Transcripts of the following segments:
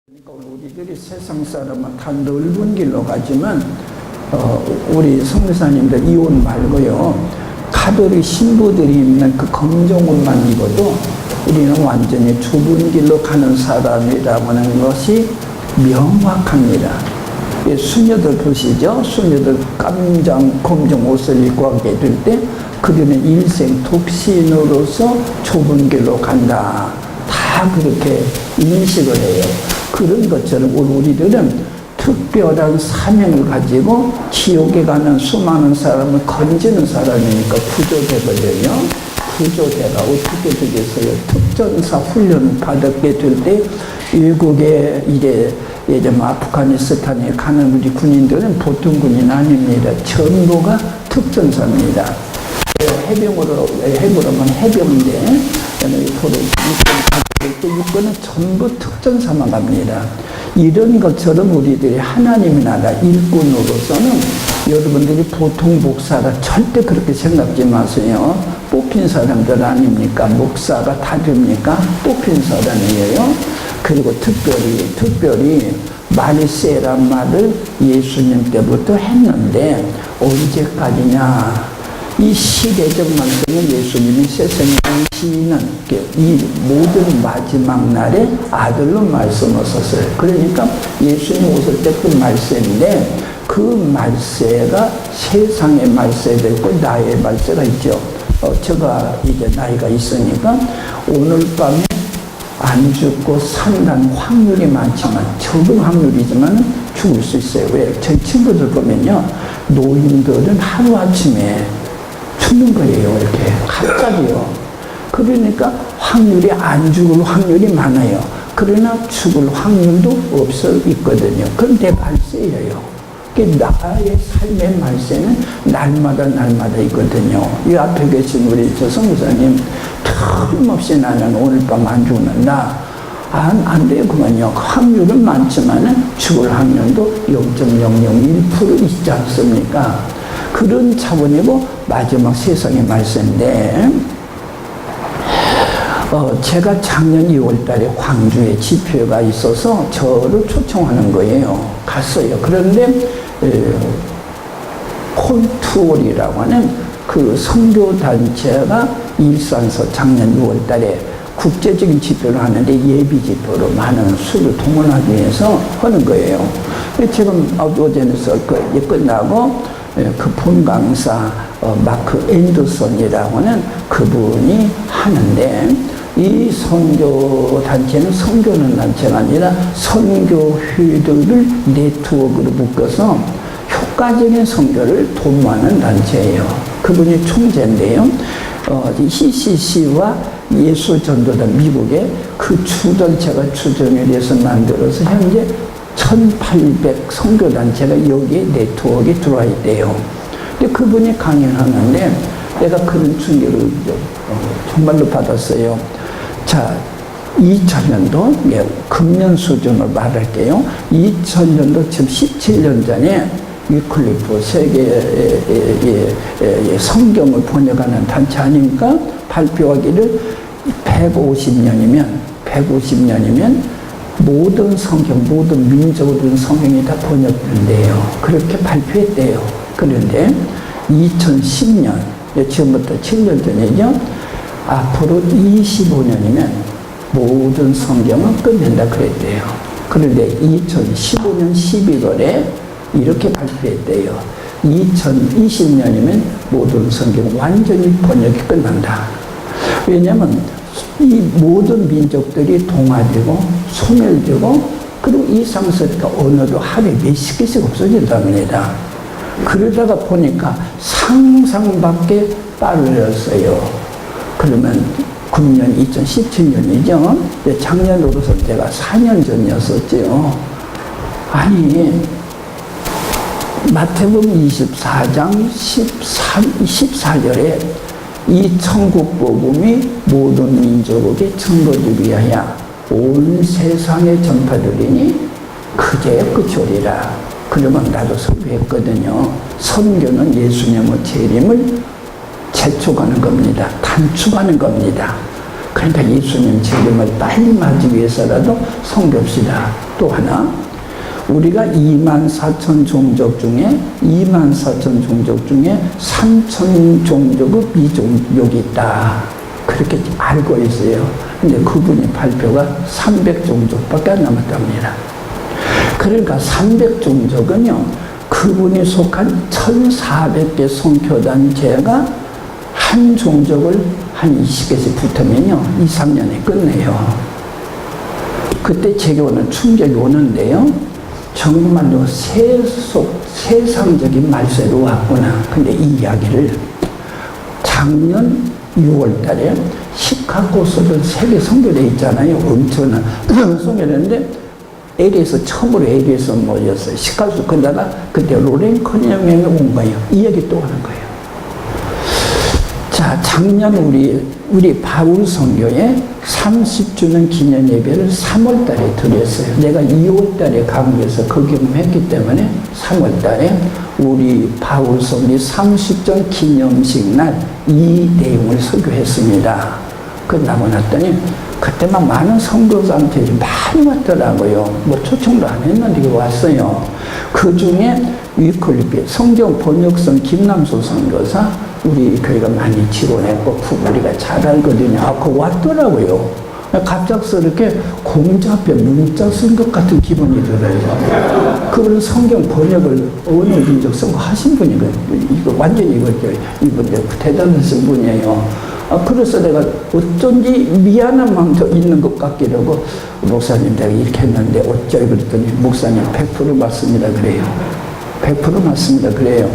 그러니까 우리들이 세상 사람은 다 넓은 길로 가지만 우리 성교사님들 이 옷 말고요, 가톨릭 신부들이 입는 그 검정 옷만 입어도 우리는 완전히 좁은 길로 가는 사람이라고 하는 것이 명확합니다. 수녀들 보시죠. 수녀들 깜장 검정 옷을 입고 하게 될 때 그들은 일생 독신으로서 좁은 길로 간다, 다 그렇게 인식을 해요. 그런 것처럼 우리들은 특별한 사명을 가지고 지옥에 가는 수많은 사람을 건지는 사람이니까 구조대거든요. 구조대가 어떻게 되겠어요? 특전사 훈련을 받았게 될 때 외국에 예전 아프가니스탄에 가는 우리 군인들은 보통 군인 아닙니다. 전부가 특전사입니다. 해병으로 하면 해병대, 육군은 전부 특전사만 갑니다. 이런 것처럼 우리들이 하나님의 나라 일꾼으로서는 여러분들이 보통 목사라 절대 그렇게 생각지 마세요. 뽑힌 사람들 아닙니까? 목사가 다 됩니까? 뽑힌 사람이에요. 그리고 특별히 말세란 말을 예수님 때부터 했는데 언제까지냐? 이 시대적 말씀은 예수님이 세상에 오시는 이 모든 마지막 날에 아들로 말씀하셨어요. 그러니까 예수님 오실 때 그 말세인데 그 말세가 세상의 말세가 있고 나의 말세가 있죠. 제가 이제 나이가 있으니까 오늘 밤에 안 죽고 산다는 확률이 많지만 적은 확률이지만 죽을 수 있어요. 왜? 저희 친구들 보면요, 노인들은 하루아침에 죽는 거예요. 이렇게 갑자기요. 그러니까 확률이 안 죽을 확률이 많아요. 그러나 죽을 확률도 없어 있거든요. 그건 내 말세예요. 나의 삶의 말세는 날마다 있거든요. 이 앞에 계신 우리 저 성교사님 틀림없이 나는 오늘 밤 안 죽는다. 안 돼요. 그만요. 확률은 많지만 죽을 확률도 0.001% 있지 않습니까? 그런 차원이고 마지막 세상의 말세인데, 제가 작년 2월 달에 광주에 집회가 있어서 저를 초청하는 거예요. 갔어요. 그런데 콜투올이라고 하는 그 선교단체가 일산서 작년 2월 달에 국제적인 집회를 하는데 예비 집회로 많은 수를 동원하기 위해서 하는 거예요. 지금 어제는 끝나고 그 본강사 마크 앤더슨이라고 하는 그분이 하는데, 이 선교단체는 선교하는 단체가 아니라 선교회들을 네트워크로 묶어서 효과적인 선교를 도모하는 단체예요. 그분이 총재인데요. CCC와 예수전도단 미국의 그 주단체가 추정을 해서 만들어서 현재 1800 선교단체가 여기에 네트워크에 들어와 있대요. 근데 그분이 강연을 하는데 내가 그런 충격을 정말로 받았어요. 자, 2000년도, 금년 수준으로 말할게요. 2000년도 지금 17년 전에 위클리프 세계의 성경을 번역하는 단체 아닙니까? 발표하기를 150년이면 모든 성경, 모든 민족의 성경이 다 번역된대요. 그렇게 발표했대요. 그런데 2010년, 지금부터 7년 전이죠. 앞으로 25년이면 모든 성경은 끝낸다 그랬대요. 그런데 2015년 11월에 이렇게 발표했대요. 2020년이면 모든 성경 완전히 번역이 끝난다. 왜냐하면 이 모든 민족들이 동화되고 소멸되고, 그리고 이 상스러니까 언어도 하루에 몇십 개씩 없어진답니다. 그러다가 보니까 상상밖에 빠르셨어요. 그러면 금년 2017년이죠. 작년으로서 제가 4년 전이었었죠. 아니, 마태복음 24장 14절에 이 천국 복음이 모든 민족에게 증거되기 위하여 온 세상에 전파되리니 그제야 끝이 오리라. 그러면 나도 선교했거든요. 선교는 예수님의 재림을 재촉하는 겁니다. 단축하는 겁니다. 그러니까 예수님 책임을 빨리 맞기 위해서라도 섬깁시다. 또 하나, 우리가 24,000 종족 중에 3,000 종족의 미종족이 있다. 그렇게 알고 있어요. 근데 그분이 발표가 300종족밖에 안 남았답니다. 그러니까 300종족은요, 그분이 속한 1,400개 선교단체가 한 종족을 한 20개씩 붙으면요, 2, 3년에 끝내요. 그때 제게 오는 충격이 오는데요. 정말로 세상적인 말세로 왔구나. 근데 이 이야기를 작년 6월 달에 시카고에서 세계 선교대 있잖아요. 엄청난 선교대인데 LA에서 처음으로 LA에서 모였어요. 시카고. 그러다가 그때 로렌 커니엄이 온 거예요. 이 얘기 또 하는 거예요. 자, 작년 우리 바울 선교의 30주년 기념 예배를 3월 달에 드렸어요. 내가 2월 달에 감옥에서 그 경험했기 때문에 3월 달에 우리 바울 선교 30전 기념식 날 이 내용을 설교했습니다. 끝나고 났더니 그때만 많은 선교사한테 많이 왔더라고요. 뭐 초청도 안 했는데 왔어요. 그 중에 위클리피 성경 번역선 김남수 선교사 우리 교회가 많이 지원했고 우리가 잘 알거든요. 그거 왔더라고요. 갑작스럽게 공자 앞에 문자 쓴 것 같은 기분이 들어요. 그분 성경 번역을 어느 민족 선거하신 분이거든요. 이거 완전히 이분 대단하신 분이에요. 그래서 내가 어쩐지 미안한 마음도 있는 것 같기도 하고, 목사님 내가 이렇게 했는데 어쩌고 그랬더니 목사님 100% 맞습니다 그래요. 100% 맞습니다 그래요.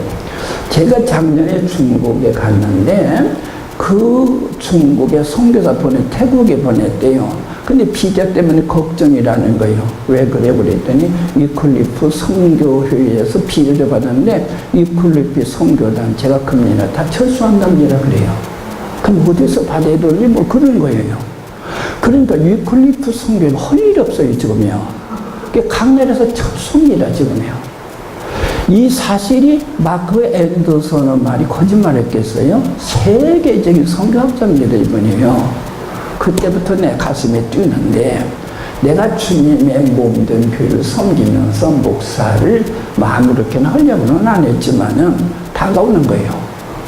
제가 작년에 중국에 갔는데 그 중국에 선교사 태국에 보냈대요. 근데 비자 때문에 걱정이라는 거예요. 왜 그래 그랬더니 위클리프 선교회에서 비자를 받았는데 위클리프 선교단체가 금리나 다 철수한답니다 그래요. 그럼 어디서 받아야 되니 뭐 그런 거예요. 그러니까 위클리프 선교는 할 일이 없어요 지금요. 강렬해서 철수입니다 지금요. 이 사실이 마크 앤더슨의 말이 거짓말했겠어요? 세계적인 선교학자입니다 이분이요. 그때부터 내 가슴에 뛰는데 내가 주님의 몸된 교회를 섬기면서 목사를 마음으로 이렇게 하려고는 안 했지만은 다가오는 거예요.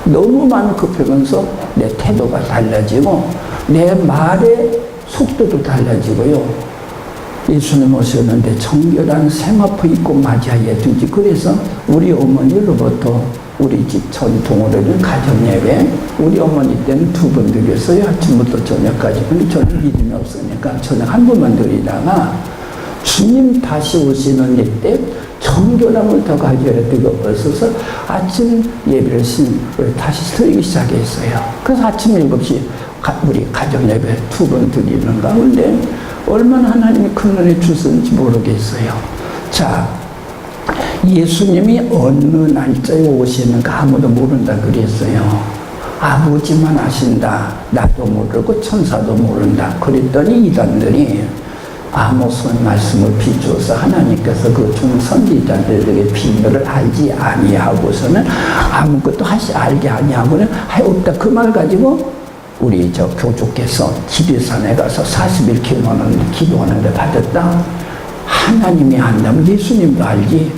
너무 많이 급하면서 내 태도가 달라지고 내 말의 속도도 달라지고요. 예수님 오셨는데 정결한 세마포 입고 맞이하여 두지. 그래서 우리 어머니로부터 우리 집 전통으로 가정예배, 우리 어머니 때는 2번 드렸어요. 아침부터 저녁까지. 근데 저는 믿음이 없으니까 저녁 한 번만 드리다가 주님 다시 오시는 이때 정결함을 더 가져야 되고 없어서 아침 예배를 다시 드리기 시작했어요. 그래서 아침 7시 우리 가정예배 2번 드리는 가운데 얼마나 하나님이 큰 은혜 주셨는지 모르겠어요. 자, 예수님이 어느 날짜에 오시는가 아무도 모른다 그랬어요. 아버지만 아신다. 나도 모르고 천사도 모른다. 그랬더니 이단들이 아모스 말씀을 비추어서 하나님께서 그 중 선지자들에게 비밀을 알지 아니하고서는 아무것도 알게 아니하고는 없다. 그 말 가지고 우리 교주께서 지리산에 가서 40일 기도하는데 받았다. 하나님이 안다면 예수님도 알지.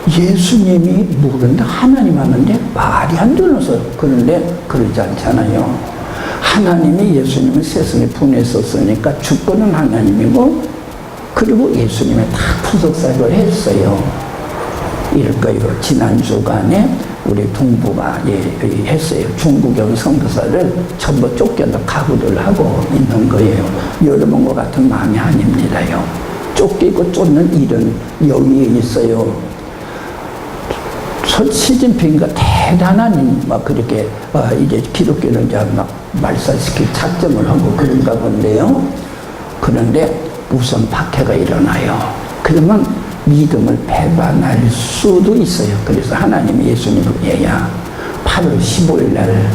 예수님이 모른다. 하나님 아는데 말이 안 되어서 그런데 그러지 않잖아요. 하나님이 예수님을 세상에 보냈었으니까 주권은 하나님이고 그리고 예수님이 다 부석사역을 했어요. 이럴 거예요. 지난 주간에 우리 동부가 했어요. 중국형 선교사를 전부 쫓겨서 각오를 하고 있는 거예요. 여러분과 같은 마음이 아닙니다요. 쫓기고 쫓는 일은 여기에 있어요. 시진핑가 대단한 막 그렇게 이제 기독교를 막 말살시킬 작정을 하고 그런가 본데요. 그런데 우선 박해가 일어나요. 그러면 믿음을 배반할 수도 있어요. 그래서 하나님이 예수님을 얘야 8월 15일 날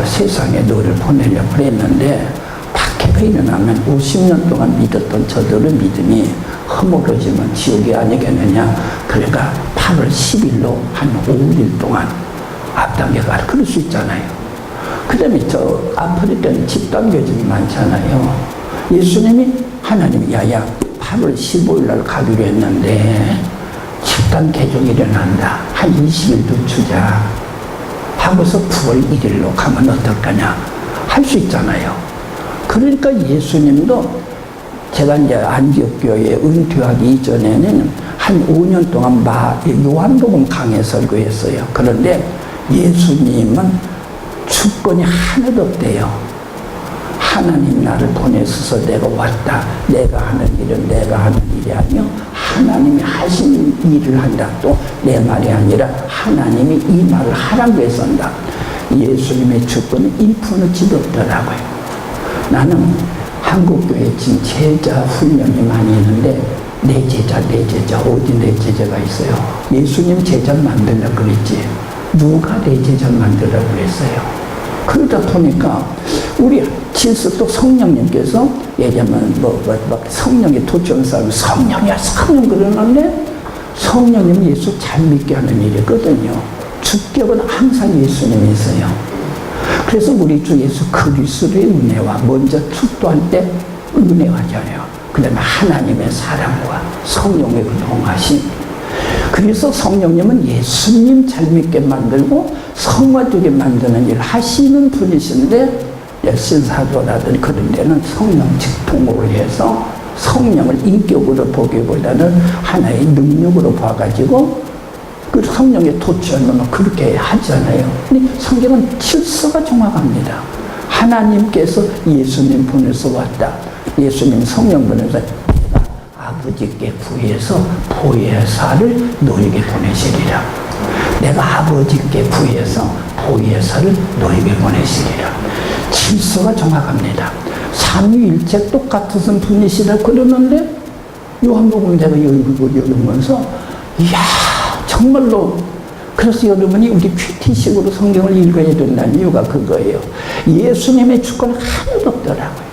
세상에 너를 보내려고 그랬는데 박해가 일어나면 50년 동안 믿었던 저들의 믿음이 허물어지면 지옥이 아니겠느냐. 그러니까 8월 10일로 한 5일 동안 앞당겨가라. 그럴 수 있잖아요. 그다음에 저 아프리카는 집단교집이 많잖아요. 예수님이 하나님이 야야 8월 15일 날 가기로 했는데 집단 개종이 일어난다. 한 20일 더 주자. 하고서 9월 1일로 가면 어떨까냐. 할 수 있잖아요. 그러니까 예수님도 제가 이제 안디옥교회에 은퇴하기 이전에는 한 5년 동안 요한복음 강해 설교했어요. 그런데 예수님은 주권이 하나도 없대요. 하나님 나를 보내셔서 내가 왔다. 내가 하는 일은 내가 하는 일이 아니요. 하나님이 하신 일을 한다. 또 내 말이 아니라 하나님이 이 말을 하라고 해서 한다. 예수님의 주권은 1%도 없더라고요. 나는 한국교회에 지금 제자 훈련이 많이 있는데 내 제자 어디 내 제자가 있어요? 예수님 제자 만들려고 그랬지. 누가 내 제자 만들려고 그랬어요? 그러다 보니까 우리 진스도 성령님께서 예전에 성령이 도처는 사람 성령이야 성령 그러는데 성령님은 예수 잘 믿게 하는 일이거든요. 주격은 항상 예수님이세요. 그래서 우리 주 예수 그리스도의 은혜와 먼저 축도할 때 은혜하잖아요. 그 다음에 하나님의 사랑과 성령의 동하심. 그래서 성령님은 예수님 잘 믿게 만들고 성화되게 만드는 일을 하시는 분이신데 신사도라든 그런 데는 성령 직통으로 해서 성령을 인격으로 보기보다는 하나의 능력으로 봐가지고 그 성령의 도취하면 그렇게 하잖아요. 근데 성경은 질서가 정확합니다. 하나님께서 예수님 보내서 왔다. 예수님 성령 보내서 내가 아버지께 구해서 보혜사를 너에게 보내시리라. 내가 아버지께 구해서 보혜사를 너에게 보내시리라. 질서가 정확합니다. 삼위일체 똑같은 분이시라 그러는데 요한복음 내가 읽으면서 이야 정말로 그래서 여러분이 우리 큐티식으로 성경을 읽어야 된다는 이유가 그거예요. 예수님의 주권은 하나도 없더라고요.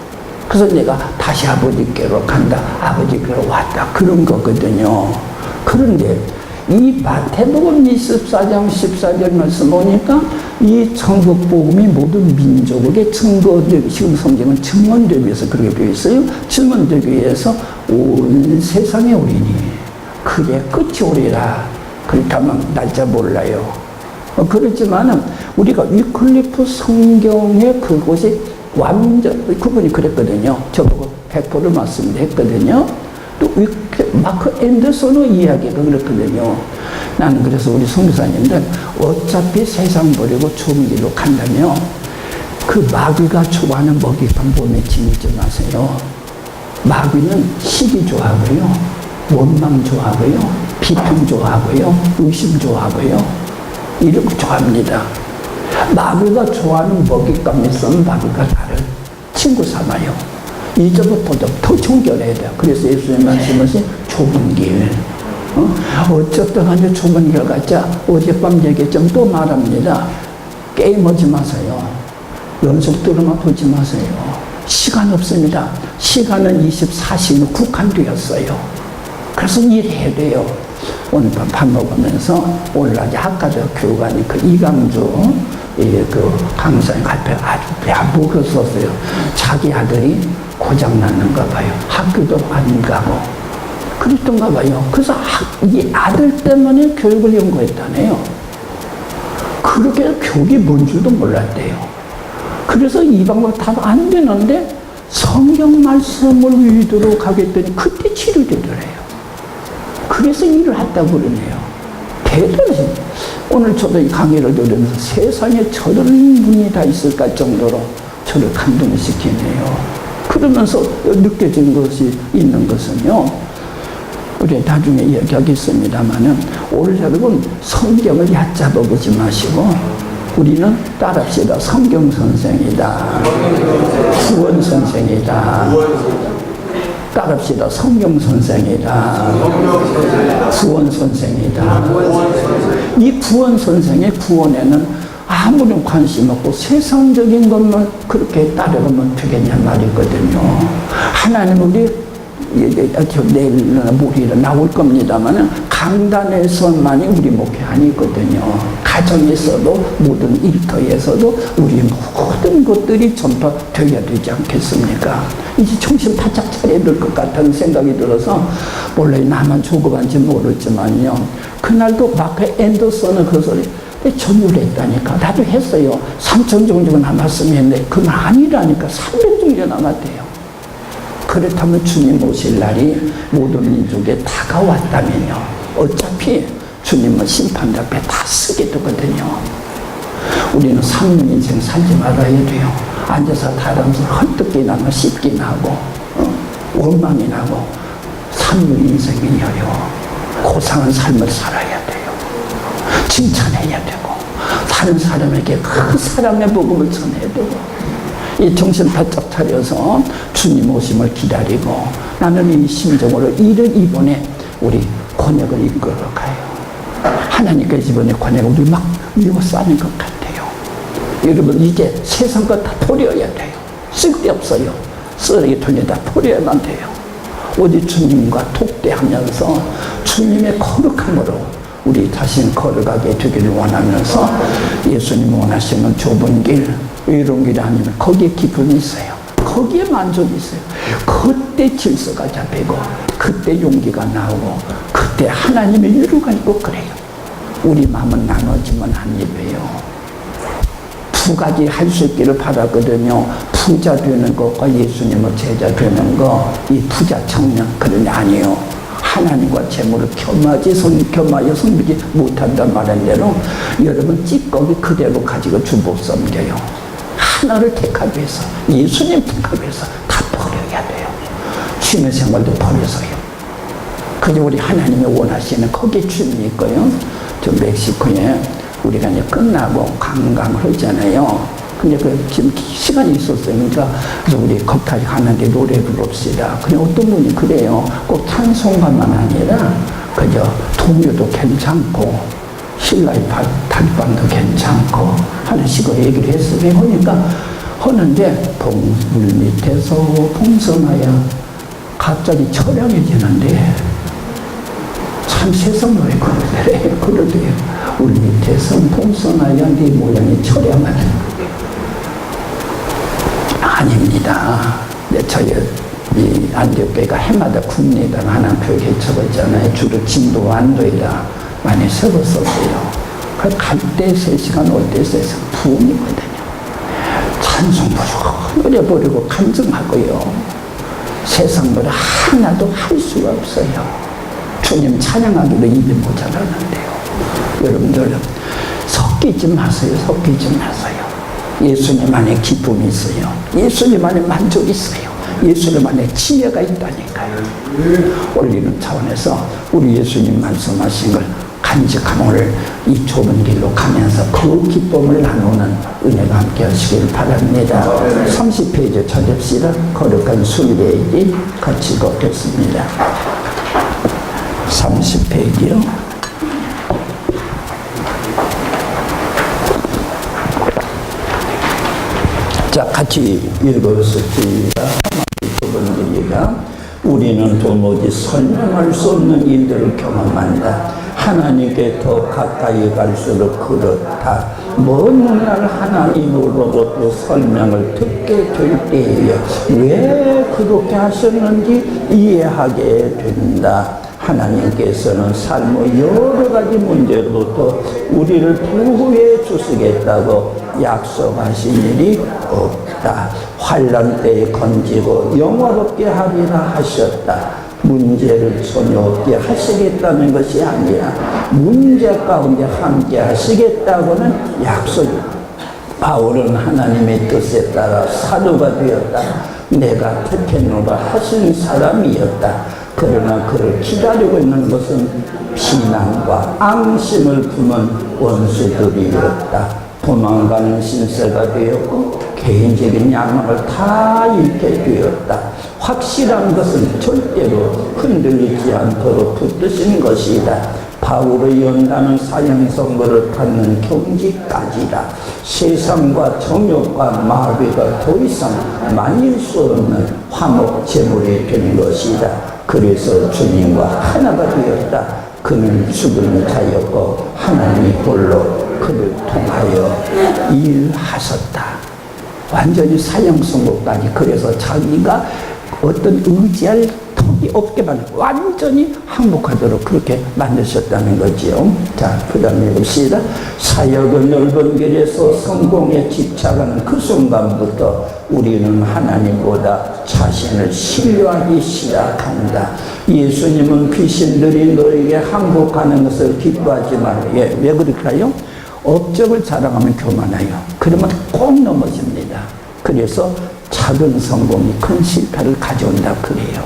그래서 내가 다시 아버지께로 간다. 아버지께로 왔다. 그런 거거든요. 그런데 이 마태복음 24장 14절 말씀 보니까 이 천국복음이 모든 민족에게 증거되기, 지금 성경은 증언되기 위해서 그렇게 되어 있어요. 증언되기 위해서 온 세상에 오리니 그게 끝이 오리라. 그렇다면 날짜 몰라요. 그렇지만은 우리가 위클리프 성경의 그곳이 완전 그분이 그랬거든요. 저보고 100% 말씀했거든요. 또 마크 앤더슨의 이야기가 그렇거든요. 나는 그래서 우리 선교사님들 어차피 세상 버리고 좋은 길로 간다며 그 마귀가 좋아하는 먹잇감 몸에 지니지 마세요. 마귀는 시기 좋아하고요, 원망 좋아하고요, 비평 좋아하고요, 의심 좋아하고요, 이런 거 좋아합니다. 마귀가 좋아하는 먹잇감이 있으면 마귀가 나를 친구 삼아요. 이전보다 더 정결해야 돼요. 그래서 예수님 말씀하신 좁은 길. 어쨌든 간에 좁은 길 가자. 어젯밤 얘기했지만 또 말합니다. 게임하지 마세요. 연속 드라마 보지 마세요. 시간 없습니다. 시간은 24시간 국한되었어요. 그래서 일해야 돼요. 오늘 밤 밥 먹으면서 오늘 아주 학과대 교관이 그 이강주 그 강사님 앞에 아주 배아프게 썼어요. 자기 아들이 고장 났는가 봐요. 학교도 안 가고 그랬던가 봐요. 그래서 이 아들 때문에 교육을 연구했다네요. 그렇게 교육이 뭔 줄도 몰랐대요. 그래서 이 방법 다 안 되는데 성경 말씀을 믿도록 하겠더니 그때 치료되더래요. 그래서 일을 했다고 그러네요. 대단히 오늘 저도 이 강의를 들으면서 세상에 저런 분이 다 있을까 정도로 저를 감동시키네요. 그러면서 느껴진 것이 있는 것은요, 우리 나중에 이야기하겠습니다만은 오늘 여러분 성경을 얕잡아 보지 마시고 우리는 따라합시다. 성경 선생이다. 구원 선생이다. 따라합시다. 성경 선생이다. 구원 선생이다. 이 구원 선생의 구원에는 아무런 관심 없고 세상적인 것만 그렇게 따라가면 되겠냐 말이거든요. 하나님 우리 내일이나 모레나 나올 겁니다만 강단에서만이 우리 목회 아니거든요. 가정에서도 모든 일터에서도 우리 모든 것들이 전파되어야 되지 않겠습니까? 이제 정신 바짝 차려야 될 것 같다는 생각이 들어서 원래 나만 조급한지 모르지만요. 그날도 마크 앤더슨은 그 소리 전율을 했다니까. 나도 했어요. 3천 정도가 남았으면 했는데 그건 아니라니까. 300 정도 남았대요. 그렇다면 주님 오실 날이 모든 민족에 다가왔다면요. 어차피 주님은 심판대 앞에 다 쓰게 되거든요. 우리는 3년 인생 살지 말아야 돼요. 앉아서 다른 소리 헐뜯기나 하고 씹기나 하고 원망이 나고 3년 인생이 어려워. 고상한 삶을 살아야 돼요. 칭찬해야 되고 다른 사람에게 그 사랑의 복음을 전해야 되고 이 정신 바짝 차려서 주님 오심을 기다리고 나는 이 심정으로 이번에 우리 권역을 이끌어 가요. 하나님께서 이번에 권역을 우리 막 밀어싸는 것 같아요. 여러분 이제 세상 것 다 버려야 돼요. 쓸데없어요. 쓰레기 통에다 버려야만 돼요. 오직 주님과 독대하면서 주님의 거룩함으로 우리 자신 걸어가게 되기를 원하면서 예수님 원하시는 좁은 길, 외로운 길이 아니면 거기에 기쁨이 있어요. 거기에 만족이 있어요. 그때 질서가 잡히고 그때 용기가 나오고 그때 하나님의 위로가 있고 그래요. 우리 마음은 나눠지면 한 입이에요. 두 가지 할 수 있기를 바라거든요. 부자 되는 것과 예수님의 제자 되는 거. 이 부자 청년 그런 게 아니에요. 하나님과 재물을 겸하여 섬기지 못한단 말한 대로 여러분 찌꺼기 그대로 가지고 주 못 섬겨요. 하나를 택하기 위해서 예수님 택하기 위해서 다 버려야 돼요. 취미 생활도 버려서요. 그저 우리 하나님이 원하시는 거기에 주님이 있고요. 저 멕시코에 우리가 이제 끝나고 관광을 하잖아요. 근데 지금 시간이 있었어요. 그러니까 그래서 우리 거기까지 가는데 노래 부릅시다. 그냥 어떤 분이 그래요. 꼭 찬송가만 아니라 그저 동요도 괜찮고 신라의 단방도 괜찮고 하는 식으로 얘기를 했어요. 그러니까 하는데 물 밑에서 봉선하여 갑자기 처량해지는데 참 세상 노래 그러대요. 물 밑에서 봉선하여 네 모양이 처량하다. 아닙니다. 저희 이 안디옥교회가 해마다 국내에다 하나표 개척했잖아요. 주로 진도 안도에다 많이 세웠었어요. 갈 때 3시간, 올 때 3시간 부흥이거든요. 찬송 부르고 노래 부르고 간증하고요. 세상 노래 하나도 할 수가 없어요. 주님 찬양하기도 입이 모자라는데요. 여러분들 섞이지 마세요. 섞이지 마세요. 예수님 안에 기쁨이 있어요. 예수님 안에 만족이 있어요. 예수님 안에 지혜가 있다니까요. 올리는 차원에서 우리 예수님 말씀하신 걸 간직하면 오늘 이 좁은 길로 가면서 그 기쁨을 나누는 은혜가 함께 하시길 바랍니다. 30페이지 찾읍시다. 거룩한 순례의 같이 걷겠습니다. 30페이지요. 자, 같이 읽었습니다. 좁은 길이가 우리는 도무지 설명할 수 없는 일들을 경험한다. 하나님께 더 가까이 갈수록 그렇다. 먼 훗날 하나님으로부터 설명을 듣게 될 때에 왜 그렇게 하셨는지 이해하게 된다. 하나님께서는 삶의 여러 가지 문제로부터 우리를 보호해 주시겠다고 약속하신 일이 없다. 환난 때에 건지고 영화롭게 하리라 하셨다. 문제를 전혀 없게 하시겠다는 것이 아니라 문제 가운데 함께 하시겠다고는 약속이다. 바울은 하나님의 뜻에 따라 사도가 되었다. 내가 택했노라 하신 사람이었다. 그러나 그를 기다리고 있는 것은 비난과 앙심을 품은 원수들이었다. 도망가는 신세가 되었고 개인적인 야망을 다 잃게 되었다. 확실한 것은 절대로 흔들리지 않도록 붙드신 것이다. 바울의 연단은 사형선고를 받는 경지까지라. 세상과 정욕과 마귀가 더 이상 만질 수 없는 화목 제물이 된 것이다. 그래서 주님과 하나가 되었다. 그는 죽은 자였고 하나님이 홀로 그를 통하여 일하셨다. 완전히 사형선고까지. 그래서 자기가 어떤 의지할 턱이 없게만 완전히 항복하도록 그렇게 만드셨다는 거지요. 자, 그 다음에 봅시다. 사역은 넓은 길에서 성공에 집착하는 그 순간부터 우리는 하나님보다 자신을 신뢰하기 시작한다. 예수님은 귀신들이 너에게 항복하는 것을 기뻐하지 말라. 왜 그럴까요? 업적을 자랑하면 교만해요. 그러면 꼭 넘어집니다. 그래서 작은 성공이 큰 실패를 가져온다 그래요.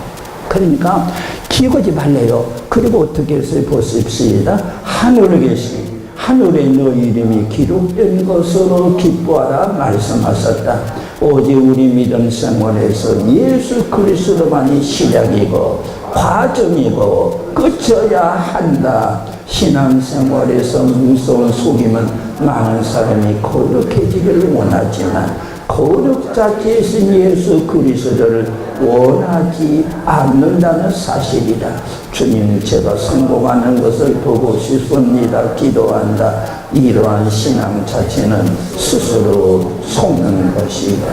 그러니까 기고지 말래요. 그리고 어떻게 해서 보십시다. 하늘에 계신 하늘에 너 이름이 기록된 것으로 기뻐하라 말씀하셨다. 오직 우리 믿음 생활에서 예수 그리스도만이 시작이고 과정이고 끝이어야 한다. 신앙생활에서 무서운 속임은 많은 사람이 거룩해지기를 원하지만 거룩자 되신 예수 그리스도를 원하지 않는다는 사실이다. 주님, 제가 성공하는 것을 보고 싶습니다. 기도한다. 이러한 신앙 자체는 스스로 속는 것이다.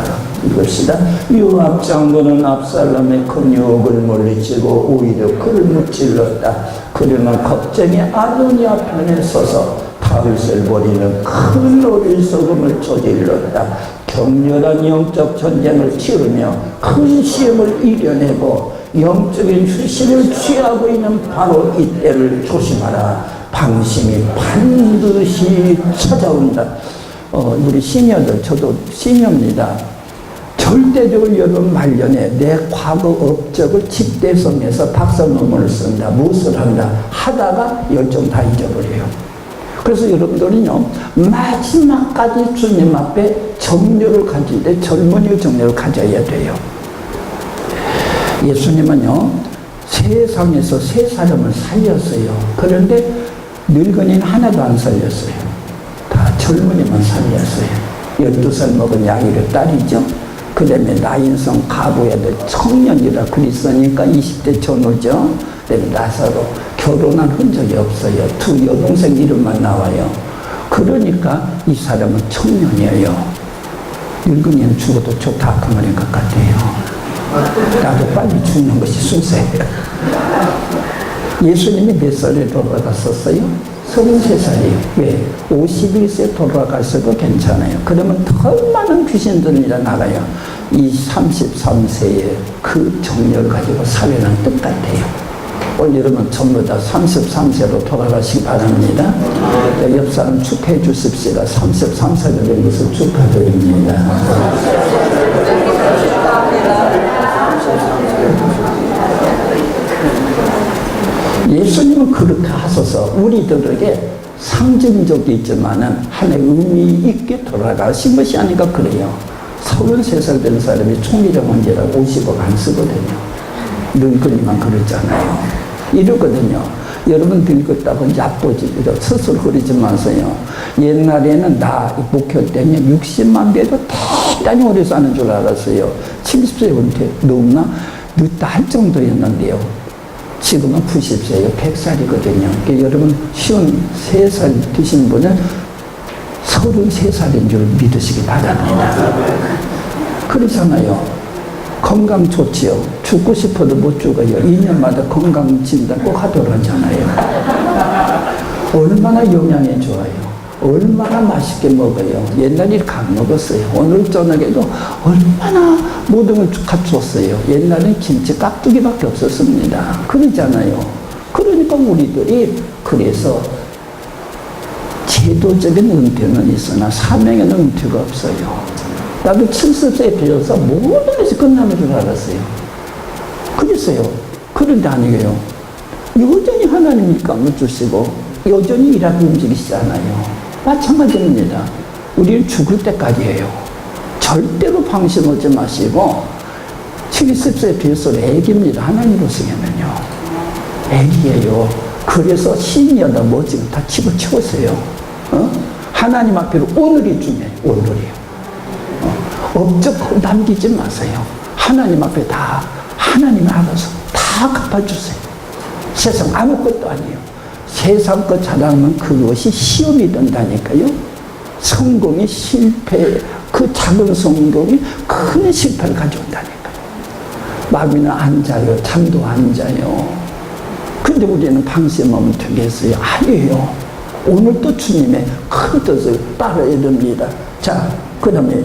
이것이다. 요압 장군은 압살롬의 큰 유혹을 물리치고 오히려 그를 무찔렀다. 그러면 겁쟁이 아도니아 편에 서서 다윗을 버리는 큰 어리석음을 저질렀다. 격렬한 영적 전쟁을 치르며 큰 시험을 이겨내고 영적인 휴식을 취하고 있는 바로 이때를 조심하라. 방심이 반드시 찾아온다. 우리 시니어들, 저도 시니어입니다. 절대적으로 여러분 말년에 내 과거 업적을 집대성해서 박사 논문을 쓴다. 무엇을 한다. 하다가 열정 다 잊어버려요. 그래서 여러분들은요, 마지막까지 주님 앞에 정료를 가질 때 젊은이의 정료를 가져야 돼요. 예수님은요, 세상에서 세 사람을 살렸어요. 그런데 늙은이는 하나도 안 살렸어요. 다 젊은이만 살렸어요. 12살 먹은 야이르 딸이죠. 그 다음에 나인성 가부애들 청년이라 그랬으니까 20대 전후죠. 그 다음에 나사로 결혼한 흔적이 없어요. 두 여동생 이름만 나와요. 그러니까 이 사람은 청년이에요. 늙은이는 죽어도 좋다 그 말인 것 같아요. 나도 빨리 죽는 것이 순서예요. 예수님이 몇 살에 돌아갔었어요? 33살이에요. 왜? 51세 돌아가셔도 괜찮아요. 그러면 더 많은 귀신들이 나가요. 이 33세의 그 정열을 가지고 사회는 똑같아요. 오늘 여러분 전부 다 33세로 돌아가시기 바랍니다. 옆 사람 축하해 주십시다. 33세가 된 것을 축하드립니다. 예수님은 그렇게 하셔서 우리들에게 상징적이지만은 하나의 의미 있게 돌아가신 것이 아닌가 그래요. 33살 된 사람이 총리장원제라고 50억 안 쓰거든요. 늙은이만 그러잖아요. 이러거든요. 여러분 늙었다고 나쁘지 스스로 그러지 마세요. 옛날에는 나 목회 때는 60만 배도 대단히 오래 사는 줄 알았어요. 70세 은퇴 넘나 늦다 할 정도였는데요. 지금은 90세예요. 100살이거든요. 그러니까 여러분 53살 드신 분은 33살인 줄 믿으시기 바랍니다. 그러잖아요. 건강 좋지요. 죽고 싶어도 못 죽어요. 2년마다 건강 진단 꼭 하도록 하잖아요. 얼마나 영양이 좋아요. 얼마나 맛있게 먹어요. 옛날에 이렇게 안 먹었어요. 오늘 저녁에도 얼마나 모든 걸 갖췄어요. 옛날엔 김치 깍두기밖에 없었습니다. 그러잖아요. 그러니까 우리들이 그래서 제도적인 은퇴는 있으나 사명에는 은퇴가 없어요. 나도 70세에 비해서 모든 것이 끝나는 줄 알았어요. 그랬어요. 그런데 아니에요. 여전히 하나님이 감을 주시고 여전히 일하고 움직이시잖아요. 마찬가지입니다. 우리는 죽을 때까지 해요. 절대로 방심하지 마시고 70세에 비해서 애기입니다. 하나님 보시면요. 애기예요. 그래서 신이여다 뭐지 다 집어치웠어요. 하나님 앞에로 오늘이 중요해요. 오늘이요. 업적 남기지 마세요. 하나님 앞에 다 하나님이 알아서 다 갚아주세요. 세상 아무것도 아니에요. 세상 것 자랑하면 그것이 시험이 된다니까요. 성공이 실패, 그 작은 성공이 큰 실패를 가져온다니까요. 마음이는 안 자요. 잠도 안 자요. 근데 우리는 방심하면 되겠어요? 아니에요. 오늘 또 주님의 큰 뜻을 따라야 됩니다. 자, 그 다음에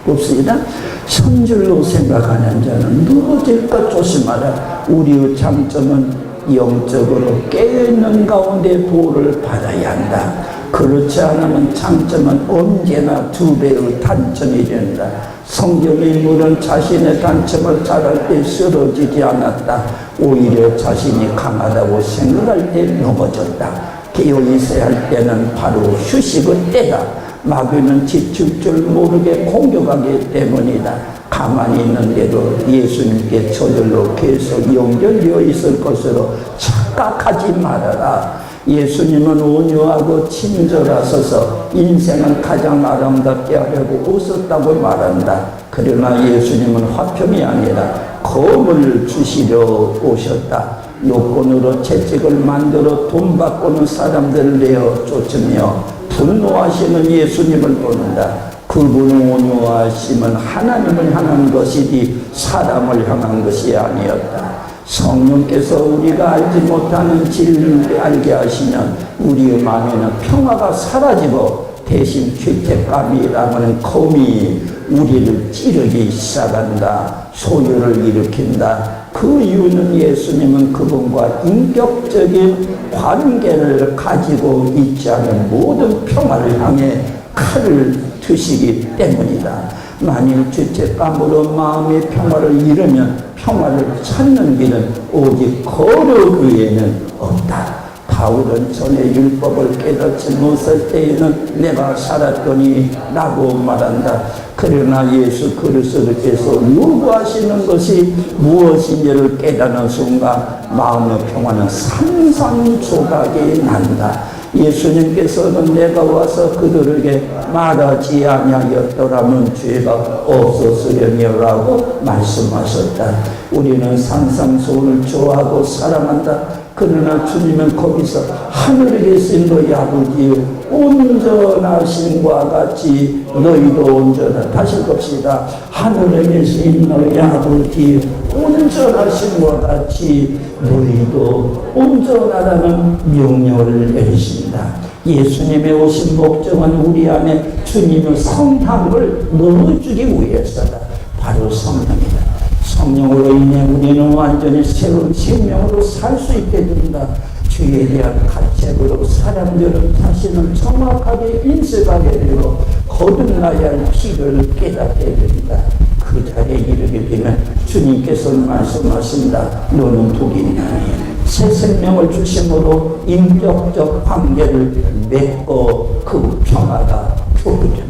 봅시다. 선줄로 생각하는 자는 누구질까 조심하라. 우리의 장점은 영적으로 깨어있는 가운데 보호를 받아야 한다. 그렇지 않으면 장점은 언제나 두 배의 단점이 된다. 성경의 인물은 자신의 단점을 잘할 때 쓰러지지 않았다. 오히려 자신이 강하다고 생각할 때 넘어졌다. 깨어 있어야 할 때는 바로 휴식의 때다. 마귀는 지칠 줄 모르게 공격하기 때문이다. 가만히 있는데도 예수님께 저절로 계속 연결되어 있을 것으로 착각하지 말아라. 예수님은 온유하고 친절하셔서 인생을 가장 아름답게 하려고 웃었다고 말한다. 그러나 예수님은 화평이 아니라 검을 주시려 오셨다. 요건으로 채찍을 만들어 돈 바꾸는 사람들을 내어 쫓으며 분노하시는 예수님을 보는다. 그분의 온유하심은 하나님을 향한 것이지 사람을 향한 것이 아니었다. 성령께서 우리가 알지 못하는 진리를 알게 하시면 우리의 마음에는 평화가 사라지고 대신 죄책감이라는 검이 우리를 찌르기 시작한다. 소유를 일으킨다. 그 이유는 예수님은 그분과 인격적인 관계를 가지고 있지 않은 모든 평화를 향해 칼을 드시기 때문이다. 만일 죄책감으로 마음의 평화를 잃으면 평화를 찾는 길은 오직 거룩 외에는 없다. 바울은 전에 율법을 깨닫지 못할 때에는 내가 살았더니 라고 말한다. 그러나 예수 그리스도께서 요구하시는 것이 무엇인지를 깨닫는 순간 마음의 평화는 산산조각이 난다. 예수님께서는 내가 와서 그들에게 말하지 아니하였더라면 죄가 없었으려니라고 말씀하셨다. 우리는 산산소원을 좋아하고 사랑한다. 그러나 주님은 거기서 하늘에 계신 너희 아버지여 온전하신과 같이 너희도 온전하다. 다시 봅시다. 하늘에 계신 너희 아버지 온전하신과 같이 너희도 온전하다는 명령을 내리신다. 예수님의 오신 목적은 우리 안에 주님의 성함을 넣어주기 위해서다. 바로 성령이다. 성령으로 인해 우리는 완전히 새로운 생명으로 살 수 있게 된다. 주에 대한 가책으로 사람들은 자신을 정확하게 인식하게 되고 거듭나야 할 필요를 깨닫게 된다. 그 자리에 이르게 되면 주님께서 말씀하신다. 너는 독인이 아니야. 새 생명을 주심으로 인격적 관계를 맺고 그 평화가 표현된다.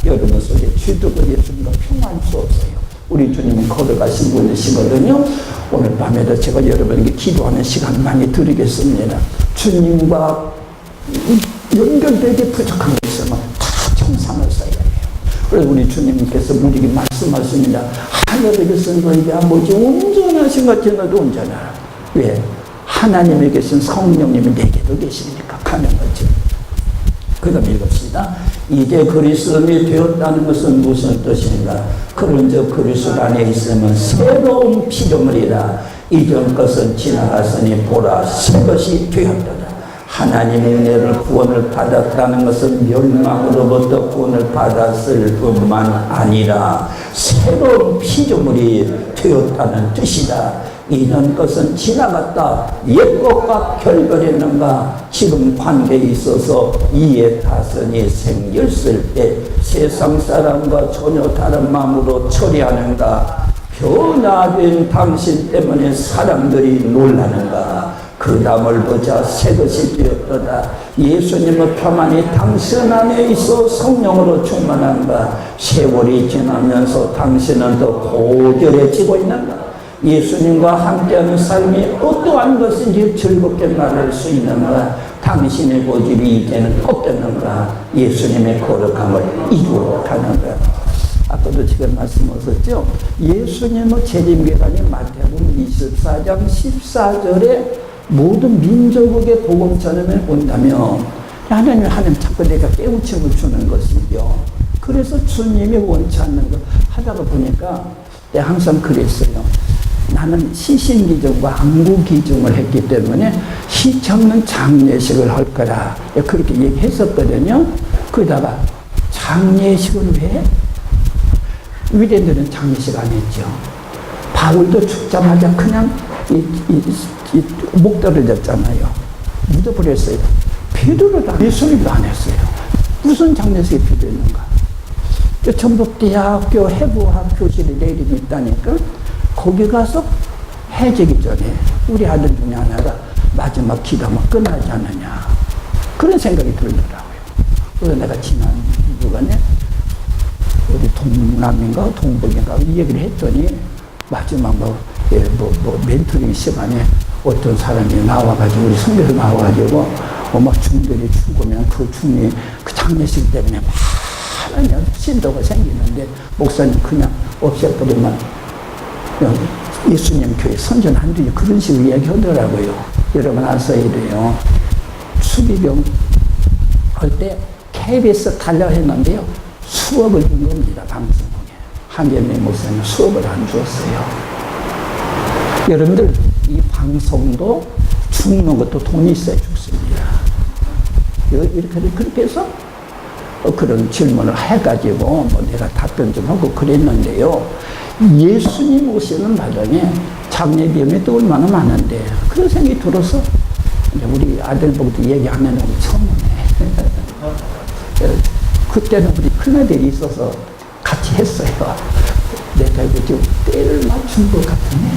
여러분 속에 주도가 예수님과 평화할 수 없어요. 우리 주님은 걸어가신 분이시거든요. 오늘 밤에도 제가 여러분에게 기도하는 시간 많이 드리겠습니다. 주님과 연결되게 부족한 게 있으면 다 정상을 써야 해요. 그래서 우리 주님께서 우리에게 말씀하십니다. 하늘에 계신 너희가 아버지 온전하신 같이 너도 온전하라. 왜? 하나님에 계신 성령님이 내게도 계시니까 가는 거죠. 그 다음 읽읍시다. 이제 그리스도인이 되었다는 것은 무슨 뜻인가? 그런즉 그리스도 안에 있으면 새로운 피조물이라. 이전 것은 지나갔으니 보라 새 것이 되었도다. 하나님의 은혜를 구원을 받았다는 것은 멸망으로부터 구원을 받았을 뿐만 아니라 새로운 피조물이 되었다는 뜻이다. 이전 것은 지나갔다. 옛 것과 결별했는가? 지금 관계에 있어서 이해 타선이 생겼을 때 세상 사람과 전혀 다른 마음으로 처리하는가? 변화된 당신 때문에 사람들이 놀라는가? 그 다음을 보자 새 것이 되었도다. 예수님의 평안이 당신 안에 있어 성령으로 충만한가? 세월이 지나면서 당신은 더 고결해지고 있는가? 예수님과 함께하는 삶이 어떠한 것인지 즐겁게 말할 수 있는가? 당신의 고집이 이제는 어땠는가? 예수님의 거룩함을 이루어 가는가? 아까도 제가 말씀하셨죠? 예수님의 재림기간이 마태복음 24장 14절에 모든 민족에게 복음 전함에 온다며 하나님 자꾸 내가 깨우침을 주는 것이죠. 그래서 주님이 원치 않는 거 하다가 보니까 내가 항상 그랬어요. 나는 시신기증과 안구기증을 했기 때문에 시청는 장례식을 할 거라 그렇게 얘기했었거든요. 그러다가 장례식은 왜? 유대인들은 장례식 안 했죠. 바울도 죽자마자 그냥 목 떨어졌잖아요. 묻어버렸어요. 베드로도 예수님도 안 했어요. 무슨 장례식이 필요했는가? 전북대학교 해부학 교실에 내림이 있다니까 거기 가서 해지기 전에 우리 아들 중에 하나가 마지막 기도하면 끝나지 않느냐 그런 생각이 들더라고요. 그래서 내가 지난 주간에 우리 동남인가 동북인가 이 얘기를 했더니 마지막 멘토링 시간에 어떤 사람이 나와가지고 우리 선배로 나와가지고 막 중들이 죽으면 그 중이 그 장례식 때문에 많은 신도가 생기는데 목사님 그냥 없애버리면 예수님 교회 선전 안 되죠. 그런 식으로 이야기하더라고요. 여러분 아셔야 돼요. 수비병 할 때 KBS 달라 했는데요. 수업을 준 겁니다. 방송국에. 한재민 목사님 수업을 안 주었어요. 여러분들 이 방송도 죽는 것도 돈이 있어야 죽습니다. 이렇게 그렇게 해서 그런 질문을 해가지고 내가 답변 좀 하고 그랬는데요. 예수님 오시는 마당에 장례비용이 또 얼마나 많은데 그런 생각이 들어서 우리 아들 보고도 얘기하면 우리 처음이네. 그때는 우리 큰아들이 있어서 같이 했어요. 내가 이거 지금 때를 맞춘 것 같으네.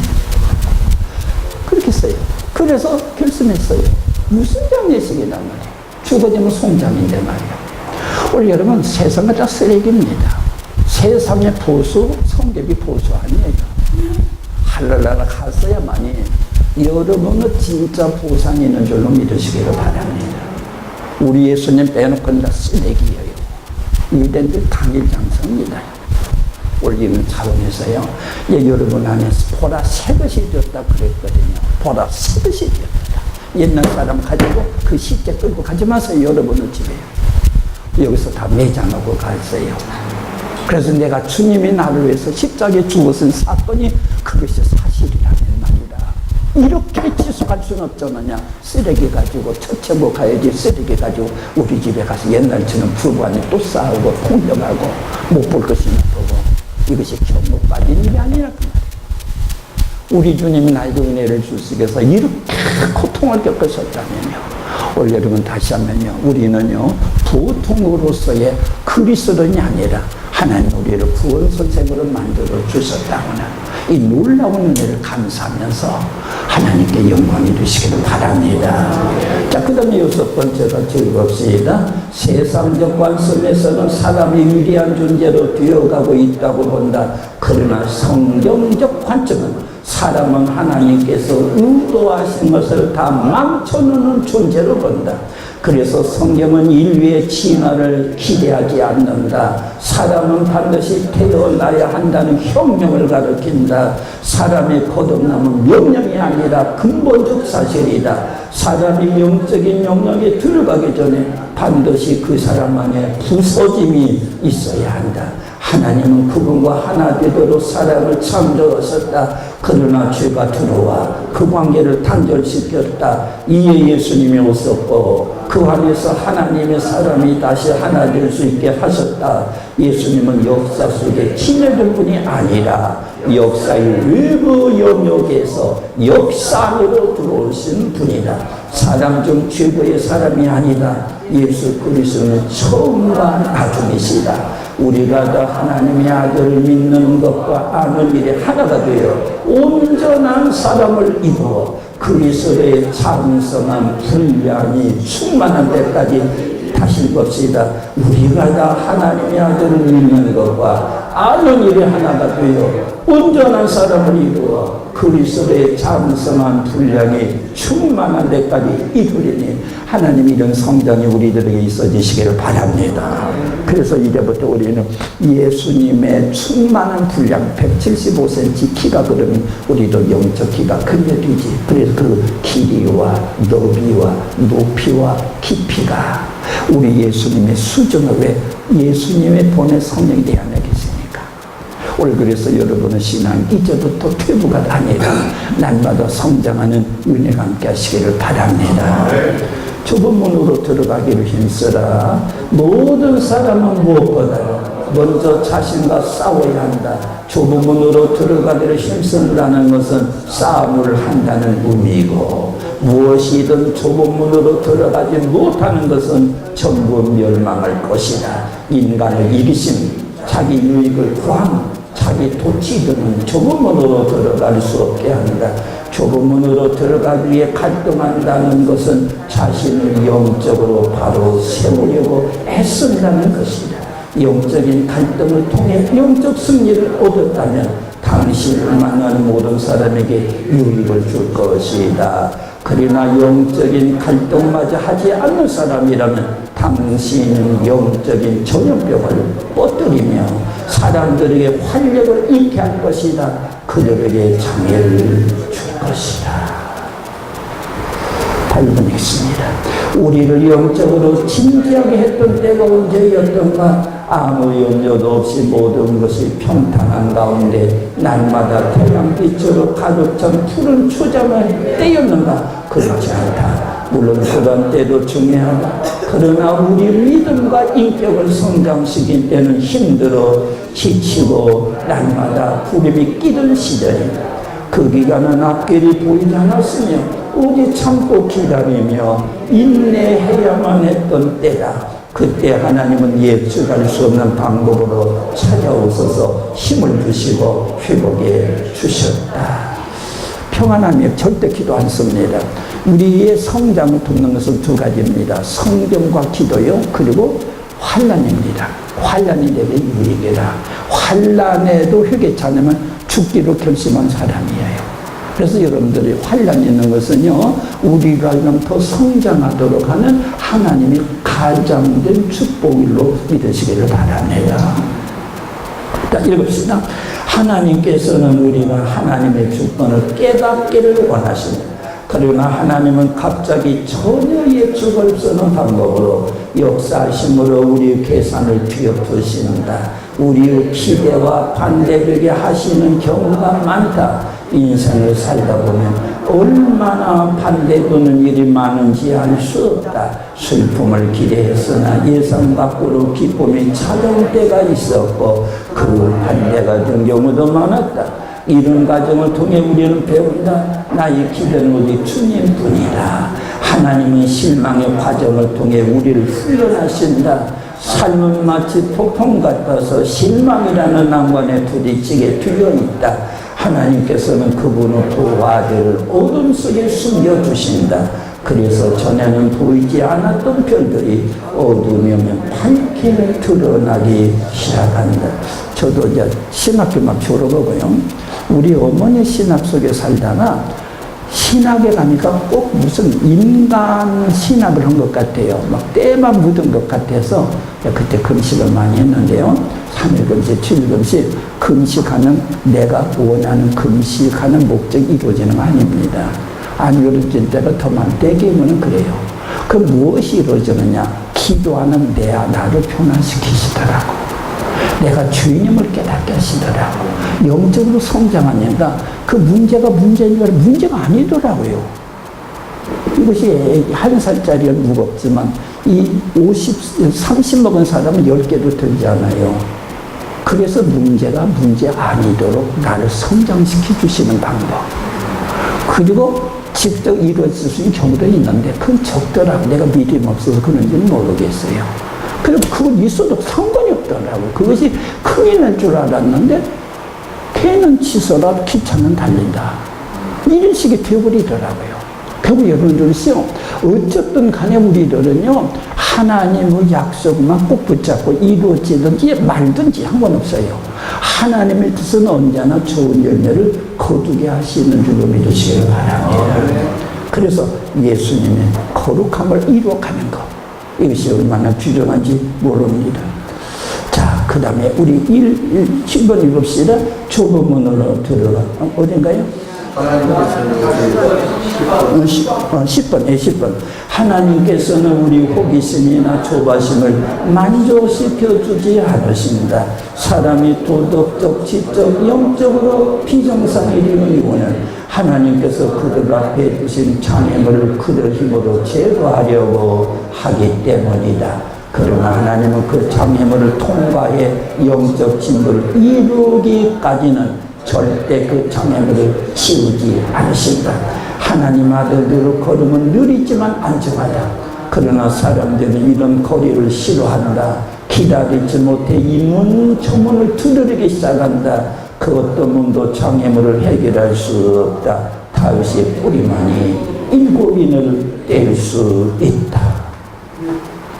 그렇게 했어요. 그래서 결심했어요. 무슨 장례식이란 말이에요. 죽어지면 송장인데 말이에요. 우리 여러분 세상은 다 쓰레기입니다. 세상의 보수, 성경이 보수 아니에요. 하늘나라 갔어야만이 여러분은 진짜 보상이 있는 줄로 믿으시기를 바랍니다. 우리 예수님 빼놓고는 다 쓰레기예요. 유대인들 당일장사입니다. 올리는 차원에서요. 여러분 안에서 보라 새것이 되었다 그랬거든요. 보라 새것이 되었다. 옛날 사람 가지고 그 시체 끌고 가지 마세요. 여러분의 집에. 여기서 다 매장하고 갔어요. 그래서 내가 주님이 나를 위해서 십자가에 죽었은 사건이 그것이 사실이라는 말이다. 이렇게 지속할 수는 없잖느냐. 쓰레기 가지고 처체고 가야지. 쓰레기 가지고 우리 집에 가서 옛날처럼 부부간에 또 싸우고 폭력하고 못 볼 것이나 보고 이것이 경력 빠진 일이 아니라 그 말이에요. 우리 주님이 나에게 은혜를 주시기 위해서 이렇게 고통을 겪으셨다면요. 오늘 여러분 다시 한번요. 우리는요 보통으로서의 그리스도인이 아니라 하나님 우리를 구원 선생으로 만들어 주셨다거나 이 놀라운 은혜를 감사하면서 하나님께 영광이 되시기를 바랍니다. 자, 그 다음에 여섯 번째가 즐겁습니다. 세상적 관점에서는 사람이 위대한 존재로 되어가고 있다고 본다. 그러나 성경적 관점은 사람은 하나님께서 의도하신 것을 다 망쳐놓는 존재로 본다. 그래서 성경은 인류의 진화를 기대하지 않는다. 사람은 반드시 태어나야 한다는 혁명을 가르친다. 사람의 거듭남은 명령이 아니라 근본적 사실이다. 사람이 영적인 영역에 들어가기 전에 반드시 그 사람 안에 부서짐이 있어야 한다. 하나님은 그분과 하나 되도록 사람을 창조하셨다. 그러나 죄가 들어와 그 관계를 단절시켰다. 이에 예수님이 오셨고 그 안에서 하나님의 사람이 다시 하나 될 수 있게 하셨다. 예수님은 역사 속에 친해질 분이 아니라 역사의 외부 영역에서 역사 안으로 들어오신 분이다. 사람 중 최고의 사람이 아니다. 예수 그리스도는 처음과 나중이시다. 우리가 다 하나님의 아들을 믿는 것과 아는 일이 하나가 되어 온전한 사람을 이루어 그리스도의 장성한 분량이 충만한 데까지 다시 봅시다. 우리가 다 하나님의 아들을 믿는 것과 아는 일이 하나가 되어 온전한 사람을 이루어 그리스도의 장성한 분량이 충만한 데까지 이르리니 하나님 이런 성장이 우리들에게 있어지시기를 바랍니다. 그래서 이제부터 우리는 예수님의 충만한 분량 175cm 키가 그러면 우리도 영적 키가 크게 되지. 그래서 그 길이와 너비와 높이와 깊이가 우리 예수님의 수준을 왜 예수님의 본의 성령이 내 안에 계시니까. 오늘 그래서 여러분의 신앙 이제부터 퇴부가 아니라 날마다 성장하는 은혜가 함께 하시기를 바랍니다. 좁은 문으로 들어가기를 힘쓰라. 모든 사람은 무엇보다 먼저 자신과 싸워야 한다. 좁은 문으로 들어가기를 힘쓴다는 것은 싸움을 한다는 의미이고, 무엇이든 좁은 문으로 들어가지 못하는 것은 전부 멸망할 것이다. 인간을 이기심, 자기 유익을 구함, 자기 도취들은 좁은 문으로 들어갈 수 없게 한다. 좁은 문으로 들어가기 위해 갈등한다는 것은 자신을 영적으로 바로 세우려고 애쓴다는 것이다. 영적인 갈등을 통해 영적 승리를 얻었다면 당신을 만나는 모든 사람에게 유익을 줄 것이다. 그러나 영적인 갈등마저 하지 않는 사람이라면 당신은 영적인 전염병을 뻗뜨리며 사람들에게 활력을 잃게 할 것이다. 그들에게 장애를 줄 것이다. 8번 읽습니다. 우리를 영적으로 진지하게 했던 때가 언제였던가? 아무 염려도 없이 모든 것이 평탄한 가운데 날마다 태양빛으로 가득 찬 푸른 초장을 때였는가? 그렇지 않다. 물론 그런 때도 중요하다. 그러나 우리 믿음과 인격을 성장시킬 때는 힘들어 지치고 날마다 구름이 끼던 시절이다. 그 기간은 앞길이 보이지 않았으며 오직 참고 기다리며 인내해야만 했던 때다. 그때 하나님은 예측할 수 없는 방법으로 찾아오셔서 힘을 주시고 회복해 주셨다. 평안함이 절대 기도 안 씁니다. 우리의 성장을 돕는 것은 두 가지입니다. 성경과 기도요. 그리고 환난입니다. 환난이 내게 유익이라. 환난에도 회개치 않으면 죽기로 결심한 사람이에요. 그래서 여러분들이 환난이 있는 것은요, 우리가 더 성장하도록 하는 하나님이 가장된 축복일로 믿으시기를 바랍니다. 자, 읽읍시다. 하나님께서는 우리가 하나님의 주권을 깨닫기를 원하십니다. 그러나 하나님은 갑자기 전혀 예측 없는 방법으로 역사하심으로 우리 계산을 뒤엎으신다. 우리의 기대와 반대되게 하시는 경우가 많다. 인생을 살다 보면 얼마나 반대되는 일이 많은지 알 수 없다. 슬픔을 기대했으나 예상 밖으로 기쁨이 찾아올 때가 있었고 그 반대가 된 경우도 많았다. 이런 과정을 통해 우리는 배운다. 나의 기대는 오직 주님뿐이라. 하나님이 실망의 과정을 통해 우리를 훈련하신다. 삶은 마치 폭풍 같아서 실망이라는 난관에 부딪히게 되어 있다. 하나님께서는 그분의 두 아들을 어둠 속에 숨겨주신다. 그래서 전에는 보이지 않았던 별들이 어둠이 오면 밝게 드러나기 시작한다. 저도 이제 신학교 막 졸업하고요. 우리 어머니 신학 속에 살다가 신학에 가니까 꼭 무슨 인간 신학을 한 것 같아요. 막 때만 묻은 것 같아서 그때 금식을 많이 했는데요. 3일 금식, 7일 금식, 금식하는 내가 원하는 금식하는 목적이 이루어지는 거 아닙니다. 안 이루어질 때가 더 많대기면 그래요. 그 무엇이 이루어지느냐? 기도하는 나를 변화시키시더라고. 내가 주님을 깨닫게 하시더라고. 영적으로 성장하니까 그 문제가 문제인 줄 알고 문제가 아니더라고요. 이것이 1살짜리는 무겁지만 이 30 먹은 사람은 10개도 들지 않아요. 그래서 문제가 문제 아니도록 나를 성장시켜 주시는 방법. 그리고 직접 이루어질 수 있는 경우도 있는데 그건 적더라고. 내가 믿음이 없어서 그런지는 모르겠어요. 그리고 그건 있어도 상관이 없더라고. 그것이 큰일 날 줄 알았는데 개는 치서라 기차는 달린다. 이런 식이 되어버리더라고요. 결국 여러분들은요, 어쨌든 간에 우리들은요, 하나님의 약속만 꼭 붙잡고 이루어지든지 말든지 상관없어요. 하나님의 뜻은 언제나 좋은 열매를 거두게 하시는 줄로 믿으시길 바랍니다. 그래서 예수님의 거룩함을 이루어가는 것, 이것이 얼마나 중요한지 모릅니다. 자, 그 다음에 우리 10번 읽읍시다. 좁은 문으로 들어가. 어딘가요? 10번. 하나님께서는 우리 호기심이나 조바심을 만족시켜 주지 않으십니다. 사람이 도덕적, 지적, 영적으로 비정상이되는 이유는 하나님께서 그들 앞에 두신 장애물을 그들 힘으로 제거하려고 하기 때문이다. 그러나 하나님은 그 장애물을 통과해 영적 진보를 이루기까지는 절대 그 장애물을 씌우지 않으신다. 하나님 아들들의 걸음은 느리지만 안정하다. 그러나 사람들은 이런 거리를 싫어한다. 기다리지 못해 이 문 저 문을 두드리기 시작한다. 그 어떤 문도 장애물을 해결할 수 없다. 다윗이 뿌리만이 7인을 뗄 수 있다.